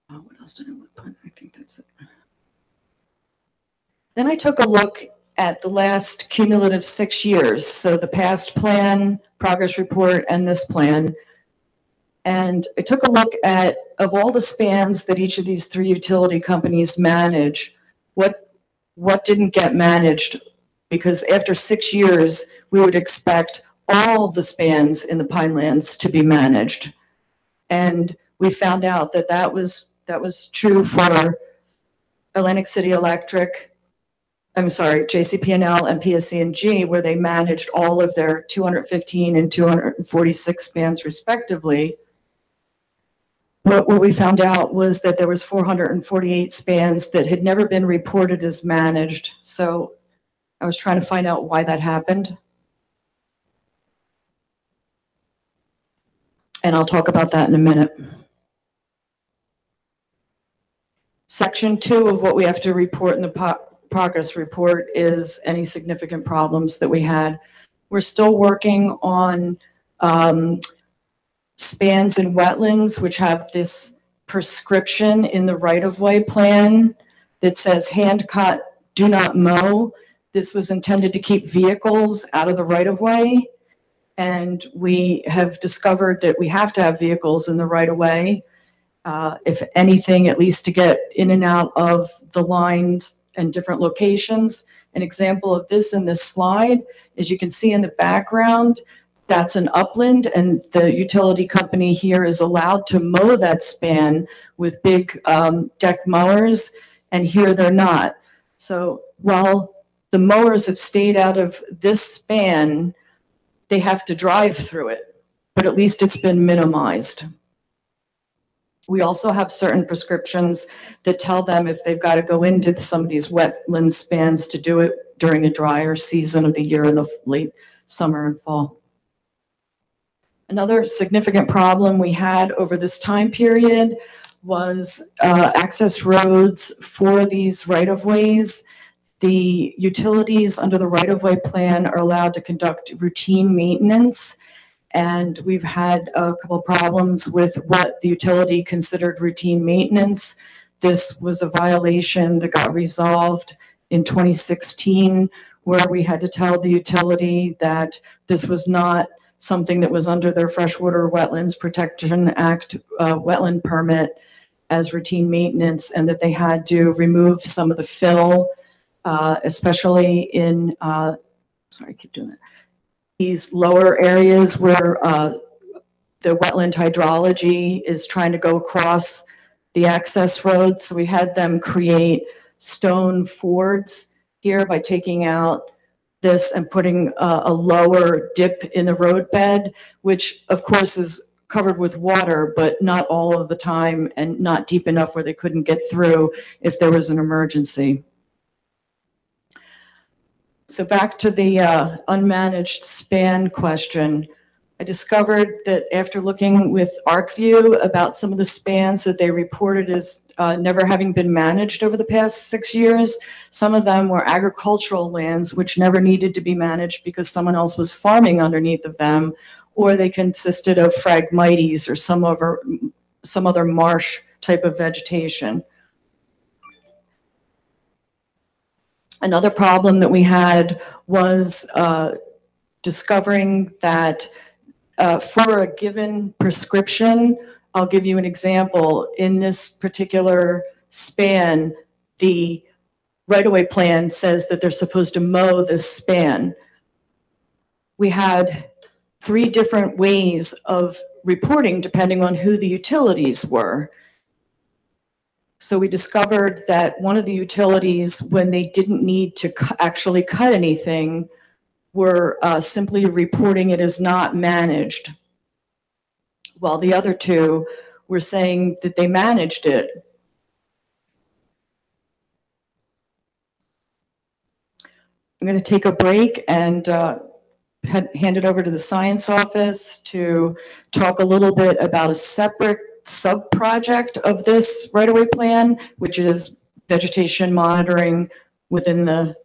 What else did I want to put? I think that's it. Then I took a look at the last cumulative 6 years. So the past plan, progress report, and this plan. And I took a look at, of all the spans that each of these 3 utility companies manage, what didn't get managed? Because after 6 years, we would expect all the spans in the Pinelands to be managed. And we found out that that was true for Atlantic City Electric, I'm sorry, JCP&L and PSC&G, where they managed all of their 215 and 246 spans respectively. What we found out was that there was 448 spans that had never been reported as managed. So I was trying to find out why that happened. And I'll talk about that in a minute. Section 2 of what we have to report in the progress report is any significant problems that we had. We're still working on spans in wetlands, which have this prescription in the right-of-way plan that says hand cut, do not mow. This was intended to keep vehicles out of the right-of-way. And we have discovered that we have to have vehicles in the right-of-way. If anything, at least to get in and out of the lines and different locations. An example of this in this slide, as you can see in the background, that's an upland, and the utility company here is allowed to mow that span with big deck mowers, and here they're not. So while the mowers have stayed out of this span, they have to drive through it, but at least it's been minimized. We also have certain prescriptions that tell them if they've got to go into some of these wetland spans to do it during a drier season of the year in the late summer and fall. Another significant problem we had over this time period was access roads for these right-of-ways. The utilities under the right-of-way plan are allowed to conduct routine maintenance, and we've had a couple of problems with what the utility considered routine maintenance. This was a violation that got resolved in 2016, where we had to tell the utility that this was not something that was under their Freshwater Wetlands Protection Act wetland permit as routine maintenance, and that they had to remove some of the fill, especially in, sorry, I keep doing that, these lower areas where the wetland hydrology is trying to go across the access road. So we had them create stone fords here by taking out this and putting a lower dip in the roadbed, which of course is covered with water, but not all of the time and not deep enough where they couldn't get through if there was an emergency. So back to the unmanaged span question. I discovered that after looking with ArcView about some of the spans that they reported as never having been managed over the past 6 years, some of them were agricultural lands which never needed to be managed because someone else was farming underneath of them, or they consisted of phragmites or some other marsh type of vegetation. Another problem that we had was discovering that for a given prescription, I'll give you an example. In this particular span, the right-of-way plan says that they're supposed to mow this span. We had 3 different ways of reporting depending on who the utilities were. So we discovered that one of the utilities, when they didn't need to actually cut anything, were simply reporting it as not managed, while the other 2 were saying that they managed it. I'm going to take a break and hand it over to the science office to talk a little bit about a separate sub-project of this right-of-way plan, which is vegetation monitoring within the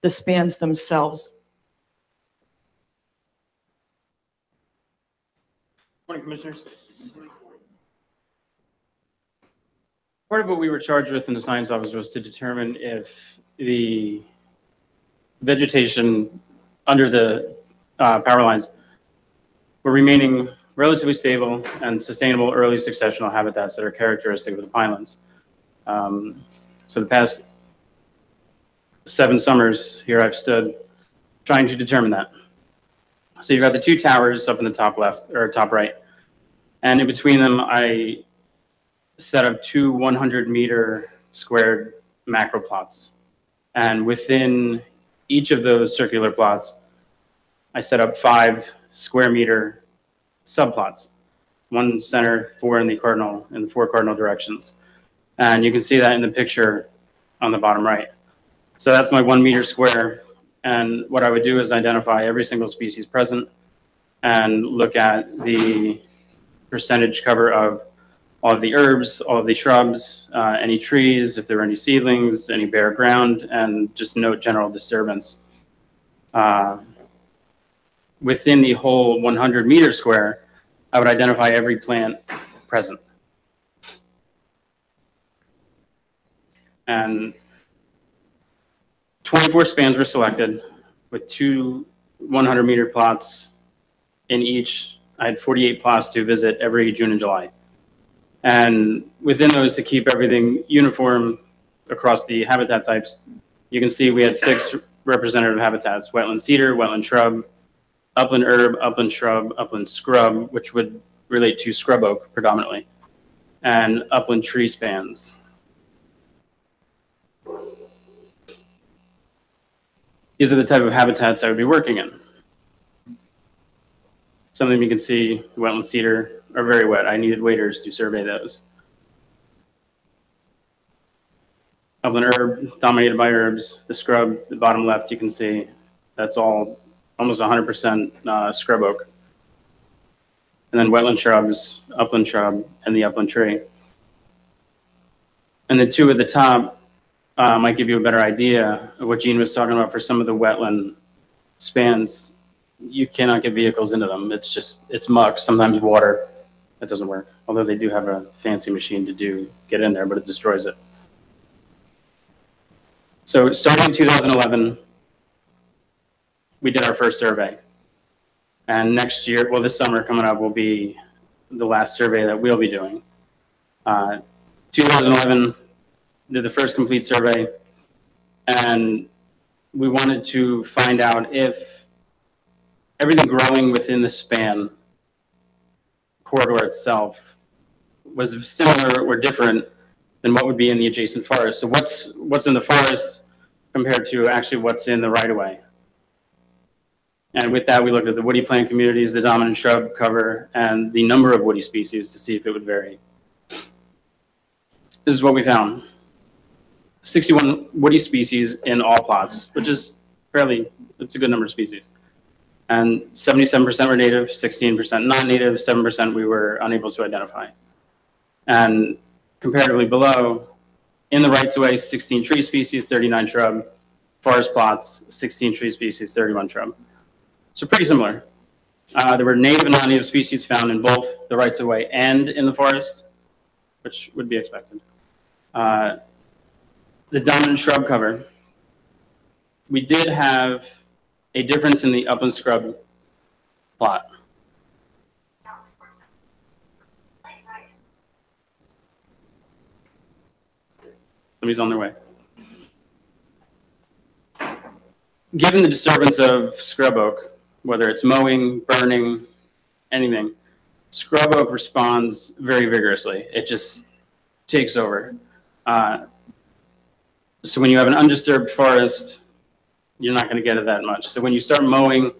spans themselves. Morning, Commissioners. Part of what we were charged with in the science office was to determine if the vegetation under the power lines were remaining relatively stable and sustainable early successional habitats that are characteristic of the Pinelands. So the past 7 summers here I've stood trying to determine that. So you've got the 2 towers up in the top left or top right, and in between them I set up 2 100-meter squared macro plots, and within each of those circular plots I set up 5 square meter subplots, 1 center, 4 in the 4 cardinal directions. And you can see that in the picture on the bottom right. So that's my 1 meter square. And what I would do is identify every single species present and look at the percentage cover of all of the herbs, all of the shrubs, any trees, if there were any seedlings, any bare ground, and just note general disturbance. Within the whole 100-meter square, I would identify every plant present. And 24 spans were selected with 2 100-meter plots in each. I had 48 plots to visit every June and July. And within those, to keep everything uniform across the habitat types, you can see we had 6 representative habitats: wetland cedar, wetland shrub, upland herb, upland shrub, upland scrub, which would relate to scrub oak predominantly, and upland tree spans. These are the type of habitats I would be working in. Some of them you can see, the wetland cedar, are very wet. I needed waders to survey those. Upland herb, dominated by herbs. The scrub, the bottom left, you can see, that's all almost 100% scrub oak. And then wetland shrubs, upland shrub, and the upland tree. And the 2 at the top might give you a better idea of what Gene was talking about for some of the wetland spans. You cannot get vehicles into them. It's muck, sometimes water. That doesn't work. Although they do have a fancy machine to get in there, but it destroys it. So starting in 2011, we did our first survey. And next year, well, this summer coming up will be the last survey that we'll be doing. 2011, did the first complete survey. And we wanted to find out if everything growing within the span corridor itself was similar or different than what would be in the adjacent forest. So what's in the forest compared to actually what's in the right-of-way. And with that, we looked at the woody plant communities, the dominant shrub cover, and the number of woody species to see if it would vary. This is what we found. 61 woody species in all plots, which is it's a good number of species. And 77% were native, 16% non-native, 7% we were unable to identify. And comparatively below, in the rights-of-way, 16 tree species, 39 shrub. Forest plots, 16 tree species, 31 shrub. So pretty similar. There were native and non-native species found in both the rights-of-way and in the forest. which would be expected. The dominant shrub cover, we did have a difference in the upland scrub plot. Somebody's on their way. Given the disturbance of scrub oak, whether it's mowing, burning, anything, scrub oak responds very vigorously. It just takes over. So when you have an undisturbed forest, you're not going to get it that much. So when you start mowing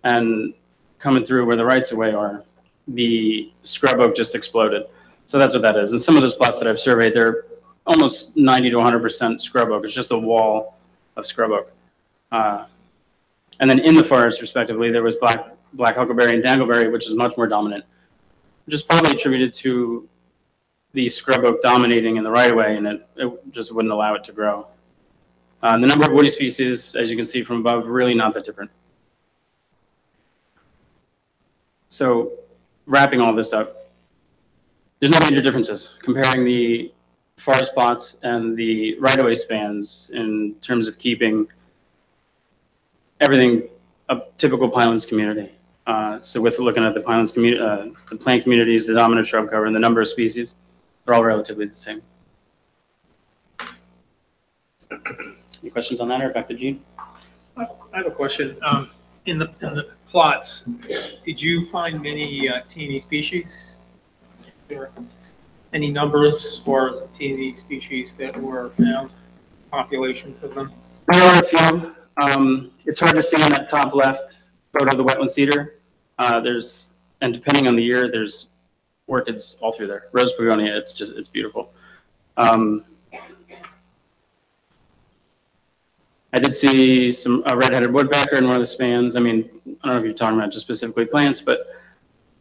and coming through where the rights-of-way are, the scrub oak just exploded. So that's what that is. And some of those plots that I've surveyed, they're almost 90 to 100% scrub oak. It's just a wall of scrub oak. And then in the forest, respectively, there was black huckleberry and dangleberry, which is much more dominant, which is probably attributed to the scrub oak dominating in the right-of-way, and it just wouldn't allow it to grow. The number of woody species, as you can see from above, really not that different. So wrapping all this up, there's no major differences comparing the forest plots and the right-of-way spans in terms of keeping everything a typical Pinelands community. So with looking at the Pinelands community, the plant communities, the dominant shrub cover, and the number of species, they're all relatively the same. Any questions on that, or back to Gene? I have a question. In the plots, did you find many teeny species? Or any numbers for teeny species that were found, populations of them? There are a few. It's hard to see in that top left photo of the wetland cedar. And depending on the year, there's orchids all through there. Rose begonia, it's beautiful. I did see a red-headed woodpecker in one of the spans. I mean, I don't know if you're talking about just specifically plants, but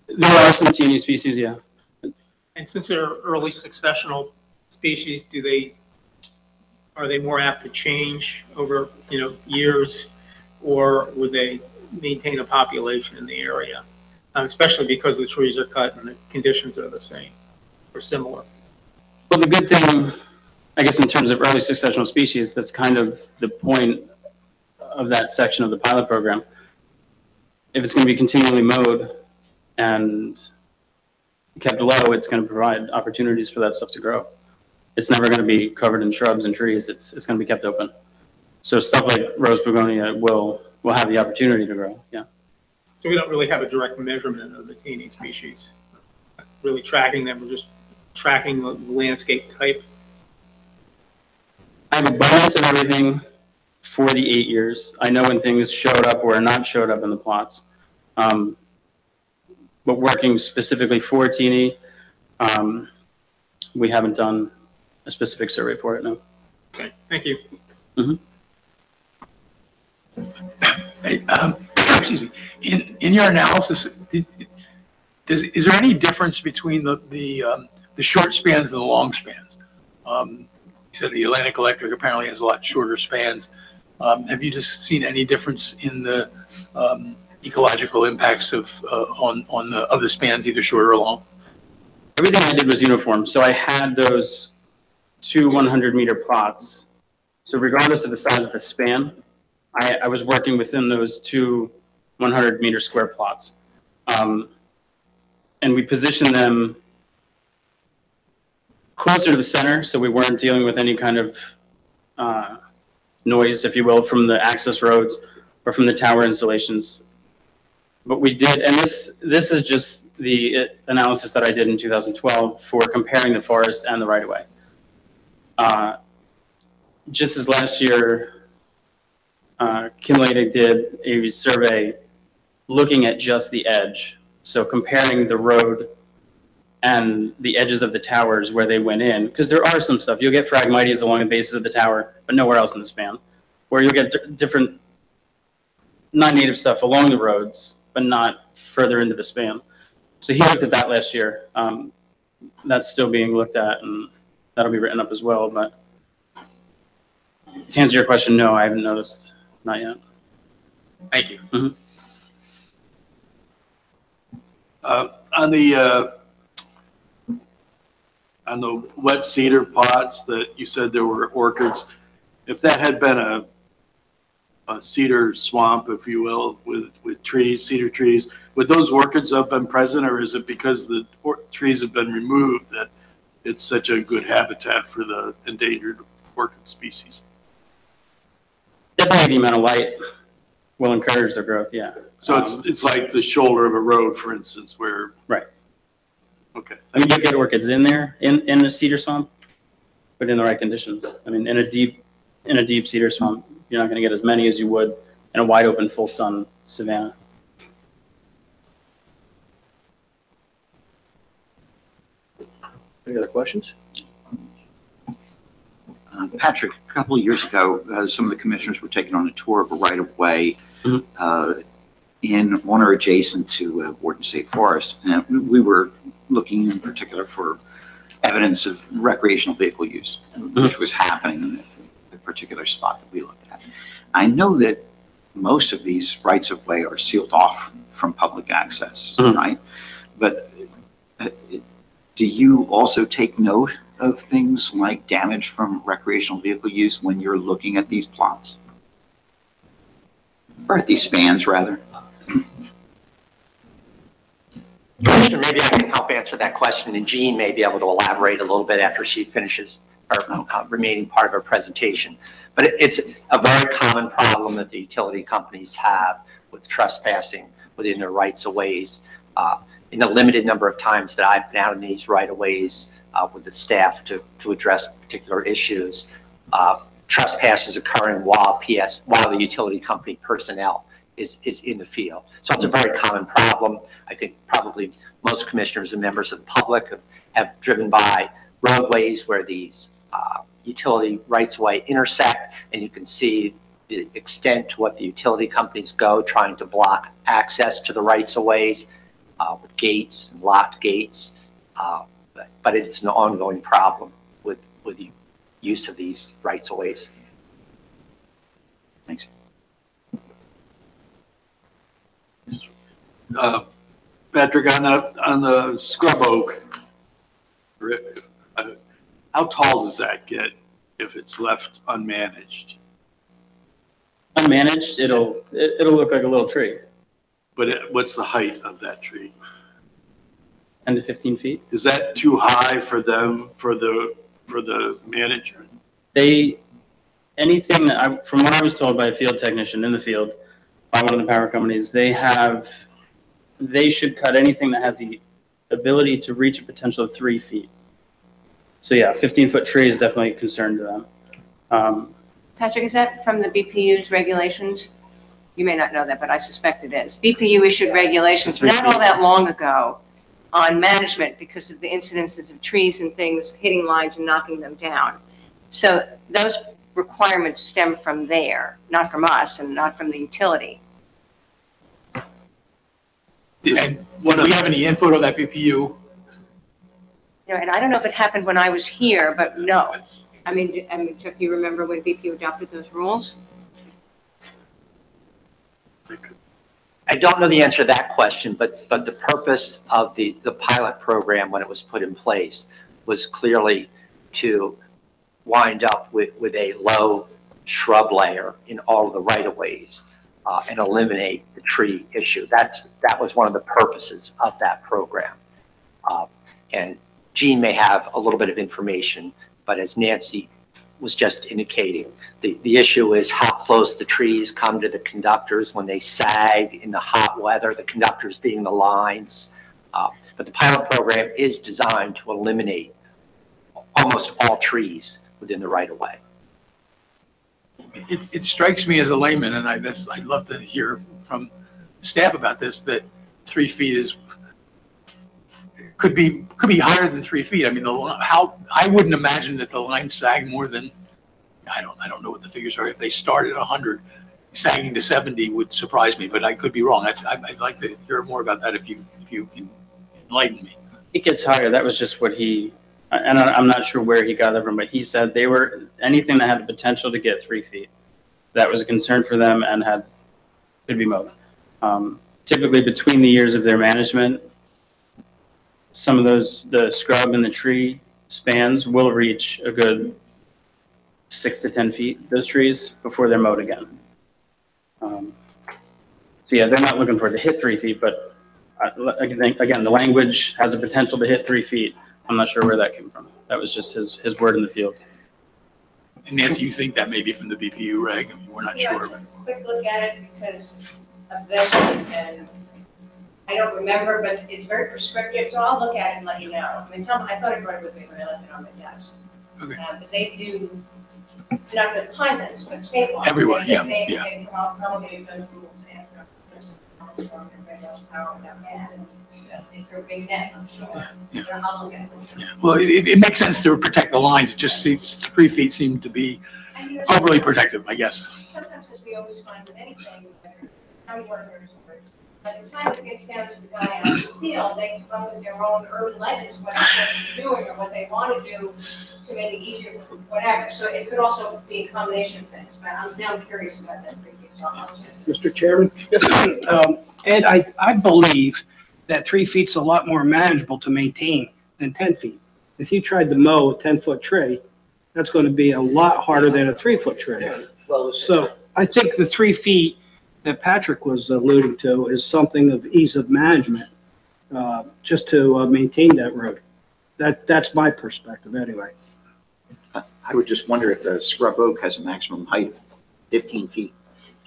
there are some teeny species, yeah. And since they're early successional species, are they more apt to change over years, or would they maintain a population in the area? Especially because the trees are cut and the conditions are the same or similar. Well, the good thing, I guess, in terms of early successional species, that's kind of the point of that section of the pilot program. If it's going to be continually mowed and kept low, it's going to provide opportunities for that stuff to grow. It's never going to be covered in shrubs and trees. It's going to be kept open. So stuff like rose begonia will have the opportunity to grow, yeah. So we don't really have a direct measurement of the teeny species, really tracking them. We're just tracking the landscape type. I have abundance of everything for the 8 years. I know when things showed up or not showed up in the plots. But working specifically for teeny, we haven't done a specific survey for it, no. Okay, thank you. Mm-hmm. Hey, excuse me. In your analysis, is there any difference between the short spans and the long spans? You said the Atlantic Electric apparently has a lot shorter spans. Have you just seen any difference in the ecological impacts of the spans, either short or long? Everything I did was uniform. So I had those two 100-meter plots. So regardless of the size of the span, I was working within those two 100-meter square plots. And we positioned them closer to the center, so we weren't dealing with any kind of noise, if you will, from the access roads or from the tower installations. But we did, and this is just the analysis that I did in 2012 for comparing the forest and the right-of-way. Just as last year, Kim Leidig did a survey looking at just the edge. So comparing the road and the edges of the towers where they went in, because there are some stuff. You'll get phragmites along the bases of the tower, but nowhere else in the span. Where you'll get different non-native stuff along the roads, but not further into the span. So he looked at that last year. That's still being looked at, and that'll be written up as well. But to answer your question, no, I haven't noticed. Not yet. Thank you. Mm-hmm. On the on the wet cedar plots that you said there were orchids, if that had been a cedar swamp, if you will, with trees, cedar trees, would those orchids have been present, or is it because the trees have been removed that it's such a good habitat for the endangered orchid species? Definitely the amount of light will encourage their growth, yeah. So it's like the shoulder of a road, for instance, where... Right. Okay. I mean, you get orchids in there, in a cedar swamp, but in the right conditions. I mean, in a deep cedar swamp, you're not going to get as many as you would in a wide open, full sun savanna. Any other questions? Patrick, a couple of years ago, some of the commissioners were taken on a tour of a right-of-way in one or adjacent to Wharton State Forest. And we were looking in particular for evidence of recreational vehicle use, which was happening in the particular spot that we looked at. I know that most of these rights-of-way are sealed off from public access, right? But do you also take note of things like damage from recreational vehicle use when you're looking at these plots? Or at these spans, rather? Commissioner, maybe I can help answer that question, and Jean may be able to elaborate a little bit after she finishes her remaining part of her presentation. But it's a very common problem that the utility companies have with trespassing within their rights-of-ways. In the limited number of times that I've been out in these right-of-ways with the staff to address particular issues, trespass is occurring while the utility company personnel is in the field. So it's a very common problem. I think probably most commissioners and members of the public have driven by roadways where these utility rights-of-way intersect, and you can see the extent to what the utility companies go trying to block access to the rights-of-ways with gates and locked gates. But it's an ongoing problem with the use of these rights-of-ways. Thanks. Patrick, on the scrub oak, how tall does that get if it's left unmanaged? Unmanaged, it'll look like a little tree. But what's the height of that tree? 10 to 15 feet. Is that too high for them, for the management? Anything that from what I was told by a field technician in the field, by one of the power companies, they should cut anything that has the ability to reach a potential of 3 feet. So yeah, 15-foot tree is definitely a concern to them. Patrick, is that from the BPU's regulations? You may not know that, but I suspect it is. BPU issued regulations not all that long ago on management because of the incidences of trees and things hitting lines and knocking them down. So those requirements stem from there, not from us and not from the utility. And do we have any input on that BPU? You know, and I don't know if it happened when I was here, but no. I mean, Jeff, you remember when BPU adopted those rules? I don't know the answer to that question, but the purpose of the pilot program when it was put in place was clearly to wind up with a low shrub layer in all of the right-of-ways and eliminate the tree issue. That was one of the purposes of that program. And Jean may have a little bit of information, but as Nancy was just indicating, the issue is how close the trees come to the conductors when they sag in the hot weather, the conductors being the lines. But the pilot program is designed to eliminate almost all trees within the right-of-way. It strikes me as a layman, and I'd love to hear from staff about this, that 3 feet could be higher than 3 feet. I mean, I wouldn't imagine that the lines sag more than, I don't know what the figures are. If they start at 100, sagging to 70 would surprise me, but I could be wrong. I'd like to hear more about that if you can enlighten me. It gets higher. That was just what and I'm not sure where he got that from, but he said they were anything that had the potential to get 3 feet. That was a concern for them and could be mowed. Typically between the years of their management, some of the scrub and the tree spans will reach a good 6 to 10 feet, those trees, before they're mowed again. So yeah, they're not looking for it to hit 3 feet, but I think, again, the language has a potential to hit 3 feet. I'm not sure where that came from. That was just his word in the field. And Nancy, you think that may be from the BPU reg? I mean, we're not sure. But Quick look at it because of this, and I don't remember, but it's very prescriptive, so I'll look at it and let you know. I mean, I thought I brought it with me when I left it on my desk. Okay. But they do, it's not the Pinelands, but statewide. Everywhere, They- yeah, they- yeah. They promulgate those rules after there's everybody else power that man, and they throw a big net, I'm sure. Yeah. But I'll look at it. Well, it makes sense to protect the lines. It just seems 3 feet seem to be And you know, overly protective, I guess. sometimes, as we always find with anything, whether county workers or, by the time it gets down to the guy out in the field, they come up with their own urban legends, what they're doing or what they want to do to make it easier, whatever. So it could also be a combination of things, but I'm now curious about that. Mr. Chairman? Ed, I believe that 3 feet's a lot more manageable to maintain than 10 feet. If you tried to mow a 10-foot tree, that's going to be a lot harder than a 3-foot tree. So I think the 3 feet that Patrick was alluding to is something of ease of management, just to maintain that road. That's my perspective anyway. I would just wonder if the scrub oak has a maximum height of 15 feet.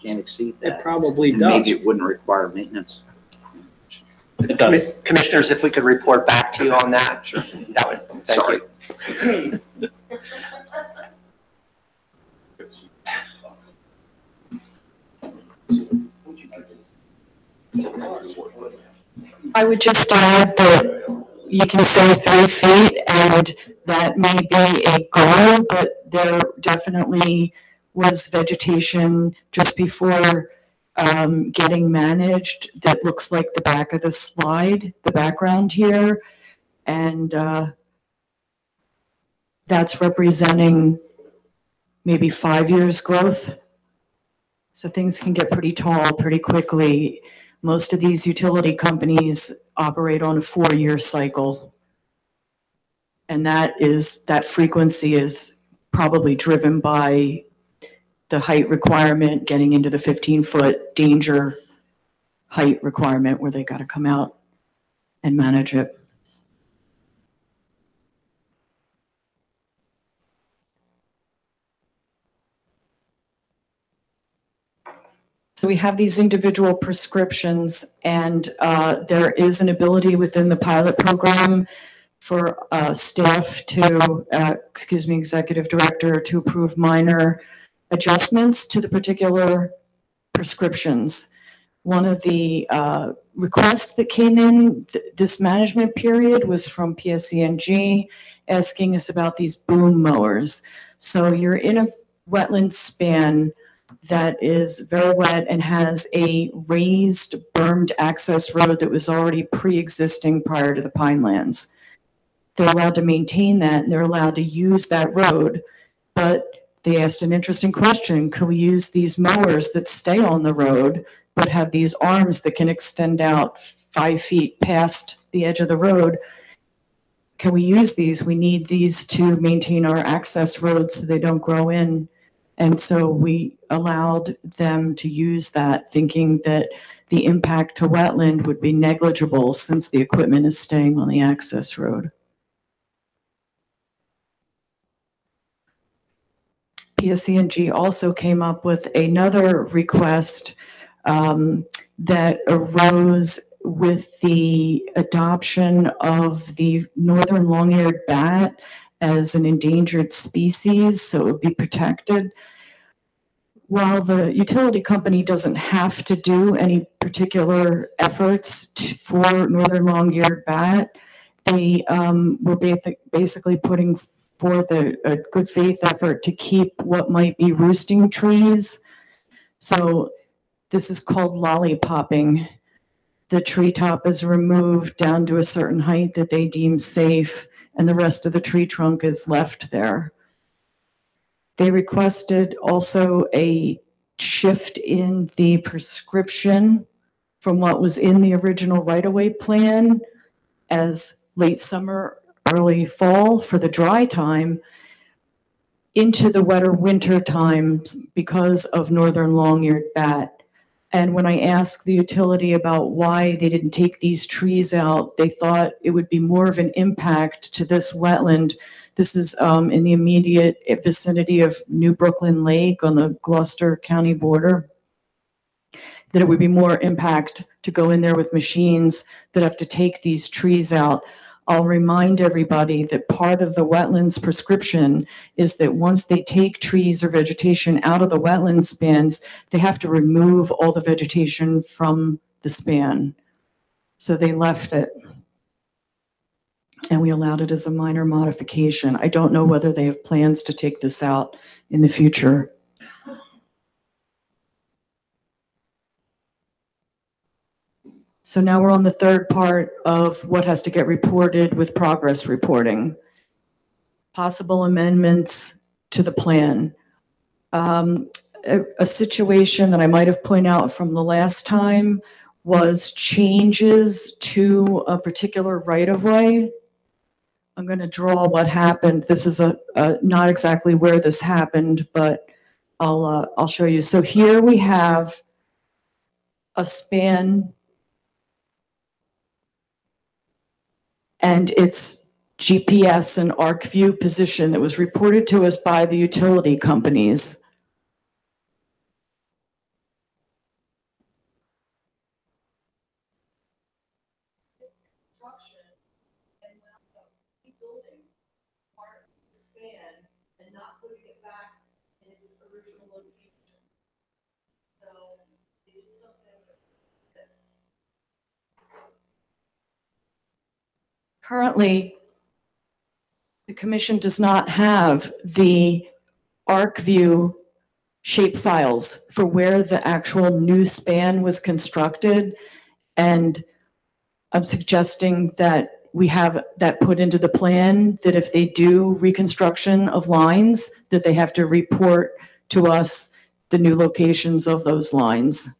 Can't exceed that. It probably And does. maybe it wouldn't require maintenance. It does. Commissioners, if we could report back to you on that, Sure. that would, thank Sorry. you. I would just add that you can say 3 feet, and that may be a goal, but there definitely was vegetation just before getting managed that looks like the back of the slide, the background here, and that's representing maybe 5 years growth. So things can get pretty tall pretty quickly. Most of these utility companies operate on a 4-year cycle. And that frequency is probably driven by the height requirement, getting into the 15-foot danger height requirement where they got to come out and manage it. So we have these individual prescriptions, and there is an ability within the pilot program for staff to, executive director to approve minor adjustments to the particular prescriptions. One of the requests that came in this management period was from PSCNG asking us about these boom mowers. So you're in a wetland span that is very wet and has a raised bermed access road that was already pre-existing prior to the Pinelands. They're allowed to maintain that and they're allowed to use that road, but they asked an interesting question. Can we use these mowers that stay on the road but have these arms that can extend out 5 feet past the edge of the road? Can we use these? We need these to maintain our access roads so they don't grow in. And so we allowed them to use that, thinking that the impact to wetland would be negligible since the equipment is staying on the access road. PSCNG also came up with another request that arose with the adoption of the northern long-eared bat as an endangered species, so it would be protected. While the utility company doesn't have to do any particular efforts for northern long-eared bat, they were basically putting forth a good faith effort to keep what might be roosting trees. So this is called lollipopping. The treetop is removed down to a certain height that they deem safe, and the rest of the tree trunk is left there. They requested also a shift in the prescription from what was in the original right-of-way plan as late summer, early fall for the dry time into the wetter winter times because of northern long-eared bat. And when I asked the utility about why they didn't take these trees out, they thought it would be more of an impact to this wetland. This is in the immediate vicinity of New Brooklyn Lake on the Gloucester County border, that it would be more impact to go in there with machines that have to take these trees out. I'll remind everybody that part of the wetlands prescription is that once they take trees or vegetation out of the wetland spans, they have to remove all the vegetation from the span. So they left it. And we allowed it as a minor modification. I don't know whether they have plans to take this out in the future. So now we're on the third part of what has to get reported with progress reporting. Possible amendments to the plan. A situation that I might have pointed out from the last time was changes to a particular right-of-way. I'm going to draw what happened. This is not exactly where this happened, but I'll show you. So here we have a span and its GPS and ArcView position that was reported to us by the utility companies. And not putting it back in its original location. So they did something like this. Currently, the commission does not have the ArcView shape files for where the actual new span was constructed. And I'm suggesting that we have that put into the plan, that if they do reconstruction of lines, that they have to report to us the new locations of those lines.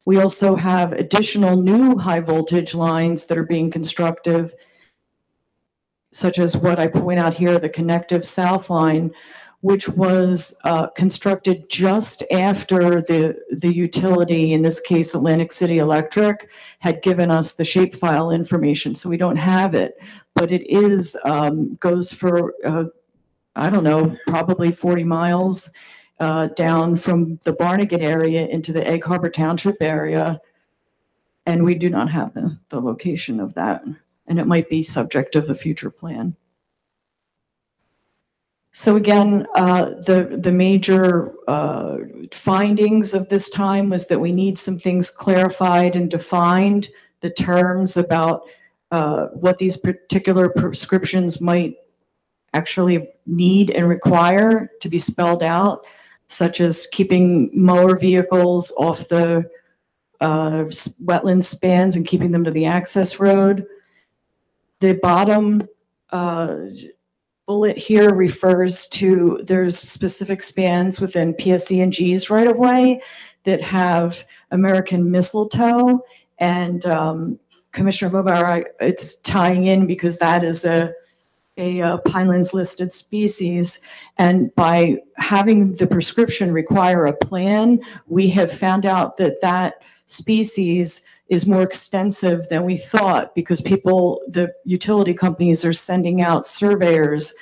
We also have additional new high voltage lines that are being constructed, such as what I point out here, the connective south line, which was constructed just after the utility, in this case Atlantic City Electric, had given us the shapefile information. So we don't have it, but it is goes for, I don't know, probably 40 miles down from the Barnegat area into the Egg Harbor Township area. And we do not have the location of that. And it might be subject of the future plan. So again, the major findings of this time was that we need some things clarified and defined, the terms about what these particular prescriptions might actually need and require to be spelled out, such as keeping mower vehicles off the wetland spans and keeping them to the access road. The bottom bullet here refers to, there's specific spans within PSE&G's right of way that have American mistletoe, and Commissioner Bobar, it's tying in because that is a Pinelands listed species, and by having the prescription require a plan, we have found out that that species is more extensive than we thought, because the utility companies are sending out surveyors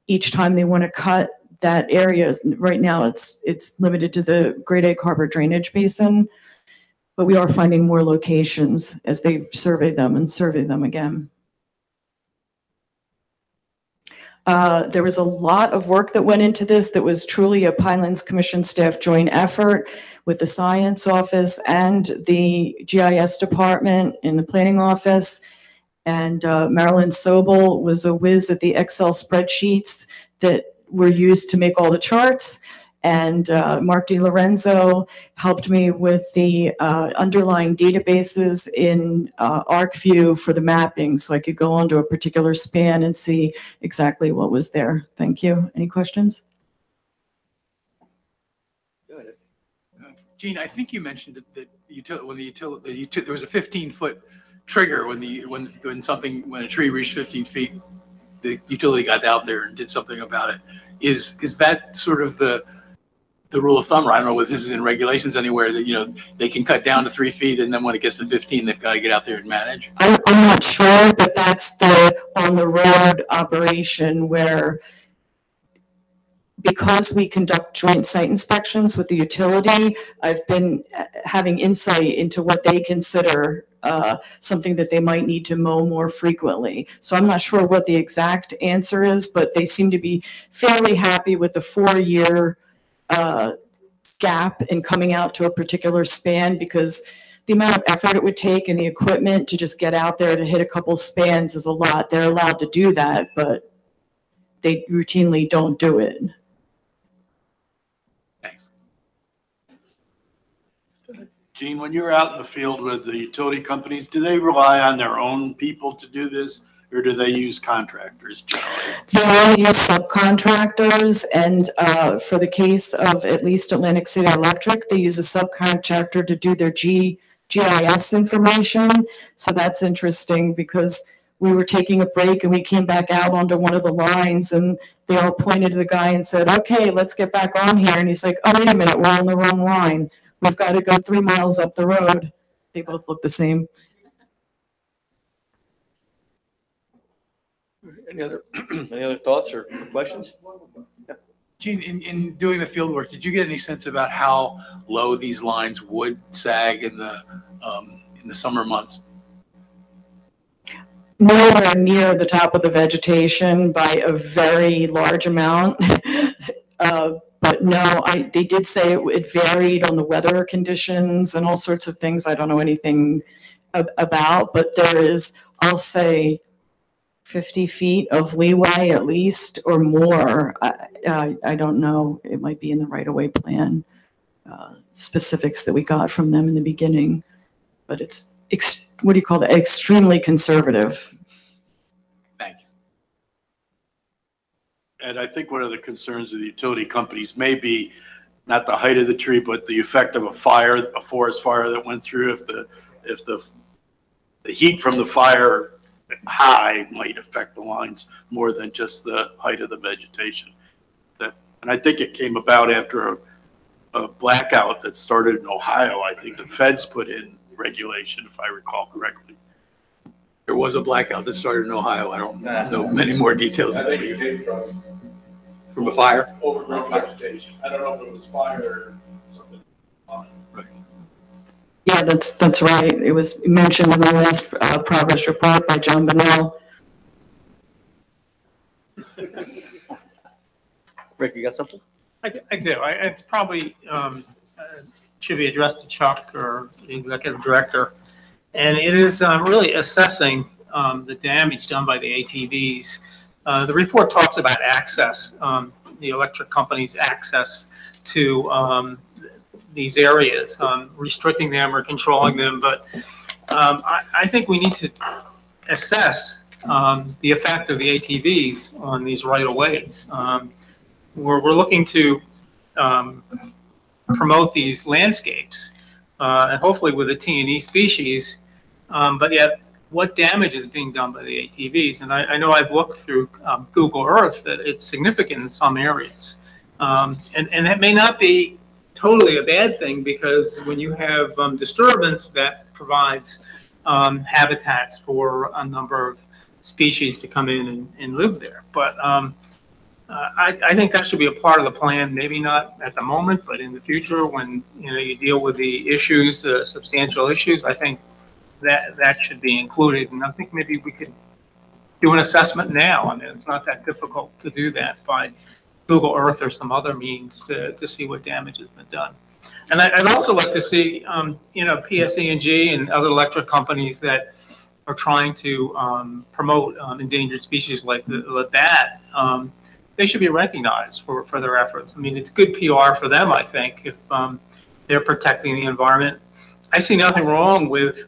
each time they want to cut that area. Right now it's limited to the Great Egg Harbor drainage basin, but we are finding more locations as they survey them and survey them again. There was a lot of work that went into this that was truly a Pinelands Commission staff joint effort with the science office and the GIS department in the planning office. And Marilyn Sobel was a whiz at the Excel spreadsheets that were used to make all the charts. And Mark DiLorenzo helped me with the underlying databases in ArcView for the mapping, so I could go onto a particular span and see exactly what was there. Thank you. Any questions? Gene, I think you mentioned that when there was a 15-foot trigger when a tree reached 15 feet, the utility got out there and did something about it. Is that sort of the rule of thumb? Or I don't know whether this is in regulations anywhere that, you know, they can cut down to 3 feet and then when it gets to 15, they've got to get out there and manage. I'm not sure, but that's the on the road operation where, because we conduct joint site inspections with the utility, I've been having insight into what they consider something that they might need to mow more frequently. So I'm not sure what the exact answer is, but they seem to be fairly happy with the 4-year gap in coming out to a particular span, because the amount of effort it would take and the equipment to just get out there to hit a couple spans is a lot. They're allowed to do that, but they routinely don't do it. Gene, when you're out in the field with the utility companies, do they rely on their own people to do this, or do they use contractors generally? They all use subcontractors, and for the case of at least Atlantic City Electric, they use a subcontractor to do their GIS information. So that's interesting, because we were taking a break and we came back out onto one of the lines and they all pointed to the guy and said, okay, let's get back on here. And he's like, oh, wait a minute, we're on the wrong line. We've got to go 3 miles up the road. They both look the same. Any other thoughts or questions? Yeah. Gene, in doing the field work, did you get any sense about how low these lines would sag in the summer months? Nowhere near the top of the vegetation by a very large amount. But no, they did say it varied on the weather conditions and all sorts of things I don't know anything about, but there is, I'll say, 50 feet of leeway at least, or more. I don't know. It might be in the right-of-way plan specifics that we got from them in the beginning, but it's, what do you call that? Extremely conservative. Thanks. And I think one of the concerns of the utility companies may be not the height of the tree, but the effect of a fire, a forest fire that went through. If the heat from the fire high might affect the lines more than just the height of the vegetation. And I think it came about after a blackout that started in Ohio. I think the feds put in regulation, if I recall correctly. There was a blackout that started in Ohio. I don't know many more details. I think it came from a fire? Overgrown vegetation. I don't know if it was fire or something. Right. Yeah, that's right. It was mentioned in the last progress report by John Bonnell. Rick, you got something? I do. It's probably should be addressed to Chuck or the executive director. And it is really assessing the damage done by the ATVs. The report talks about access, the electric company's access to these areas, restricting them or controlling them. But I think we need to assess the effect of the ATVs on these right-of-ways. We're looking to promote these landscapes, and hopefully with a T&E species, but yet what damage is being done by the ATVs? And I know I've looked through Google Earth that it's significant in some areas. And that may not be totally a bad thing, because when you have disturbance, that provides habitats for a number of species to come in and live there. But I think that should be a part of the plan, maybe not at the moment, but in the future when you deal with the issues, substantial issues, I think that should be included. And I think maybe we could do an assessment now. I mean, it's not that difficult to do that by Google Earth or some other means to see what damage has been done. And I'd also like to see, PSE&G and other electric companies that are trying to promote endangered species like the bat. They should be recognized for their efforts. I mean, it's good PR for them, I think, if they're protecting the environment. I see nothing wrong with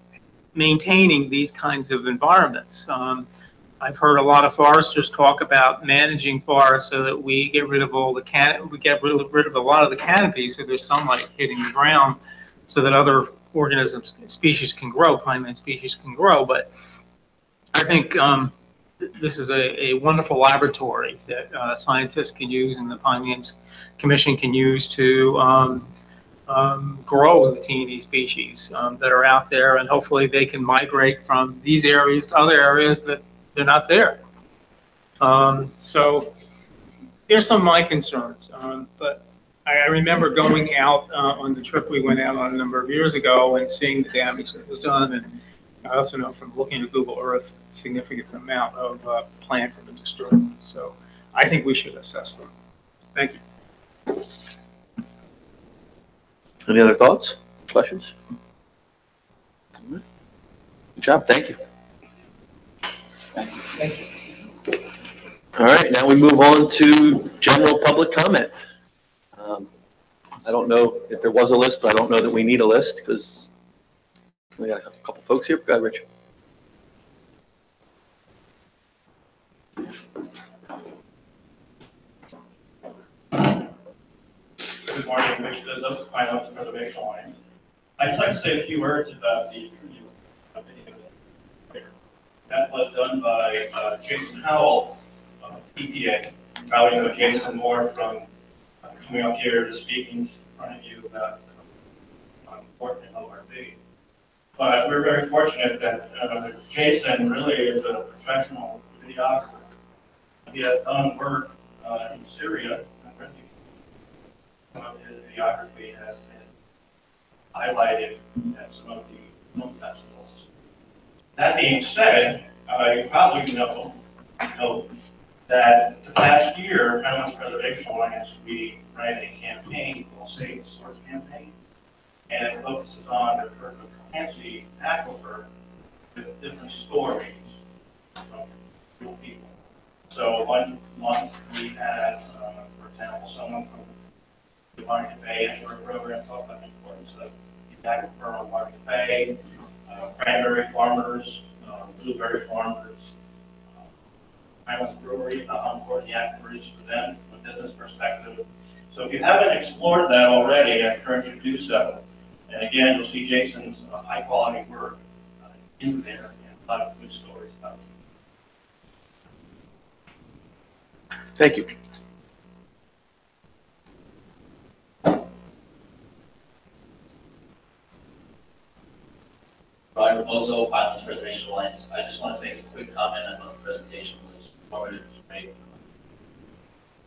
maintaining these kinds of environments. I've heard a lot of foresters talk about managing forests so that we get rid of all the rid of a lot of the canopy, so there's sunlight hitting the ground, so that other organisms, species can grow, pineland species can grow, but I think this is a wonderful laboratory that scientists can use and the Pinelands Commission can use to grow the teeny species that are out there, and hopefully they can migrate from these areas to other areas that they're not there. So here's some of my concerns, but I remember going out on the trip we went out on a number of years ago and seeing the damage that was done, and I also know from looking at Google Earth, significant amount of plants have been destroyed. So I think we should assess them. Thank you. Any other thoughts, questions? Good job, thank you. Thank you. All right, now we move on to general public comment. I don't know if there was a list, but I don't know that we need a list because we got a couple folks here. Go ahead, Rich. Good morning, Commissioners of the Pinelands Preservation Alliance. I'd just like to say a few words about the video that was done by Jason Howell, EPA. You probably know Jason more from coming up here to speaking in front of you about important ORB. But we're very fortunate that Jason really is a professional videographer. He has done work in Syria. Some of his videography has been highlighted at some of the film festivals. That being said, you probably know that the past year, Pinelands Preservation Alliance, we ran a campaign called Save the Source Campaign, and it focuses on the Perkins aquifer with different stories from real people. So one month we had, for example, someone from the Market Bay Estuary Program talked about the importance of the aquifer on Market Bay, cranberry farmers, blueberry farmers, Pinelands Brewery, how important the aquifer is for them from a business perspective. So if you haven't explored that already, I encourage you to do so. And again, you'll see Jason's high quality work in there and a lot of good stories about it. Thank you. Brian Raposo, Pinelands Preservation Alliance. I just want to make a quick comment. I thought the presentation was informative, great.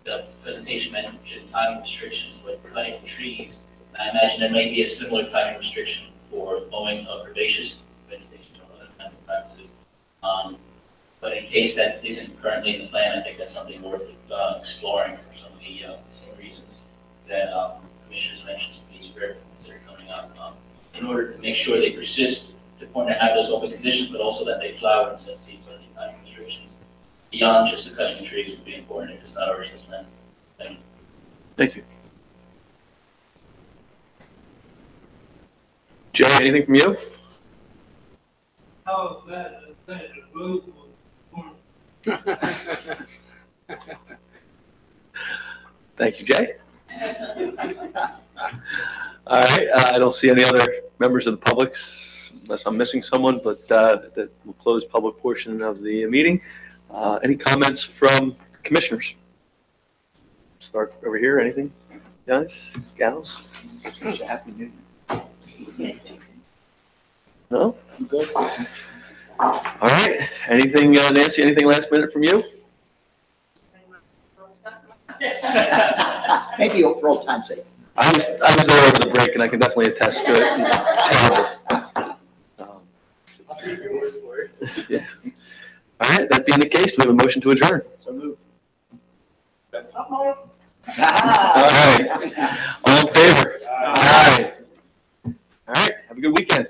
The presentation mentioned timing restrictions with cutting trees. And I imagine there may be a similar timing restriction for mowing of herbaceous vegetation or other kinds of practices. But in case that isn't currently in the plan, I think that's something worth exploring for some of the same reasons that commissioners mentioned, some of these rare points that are coming up. In order to make sure they persist, to point out have those open conditions, but also that they flower and set seeds under the timing restrictions. Beyond just the cutting of trees would be important if it's not already in the plan. Thank you. Thank you. Jay, anything from you? Oh, that move. Thank you, Jay. All right, I don't see any other members of the public, unless I'm missing someone, but that will close public portion of the meeting. Any comments from commissioners? Start over here, anything, guys, gals? Happy New Year. No? I'm good. All right, anything, Nancy, anything last minute from you? Maybe for old time's sake. I was there over the break, and I can definitely attest to it. It's terrible. I'll take your word for it. Yeah. All right, that being the case, do we have a motion to adjourn? So moved. All right. All in favor? Aye. All right, have a good weekend.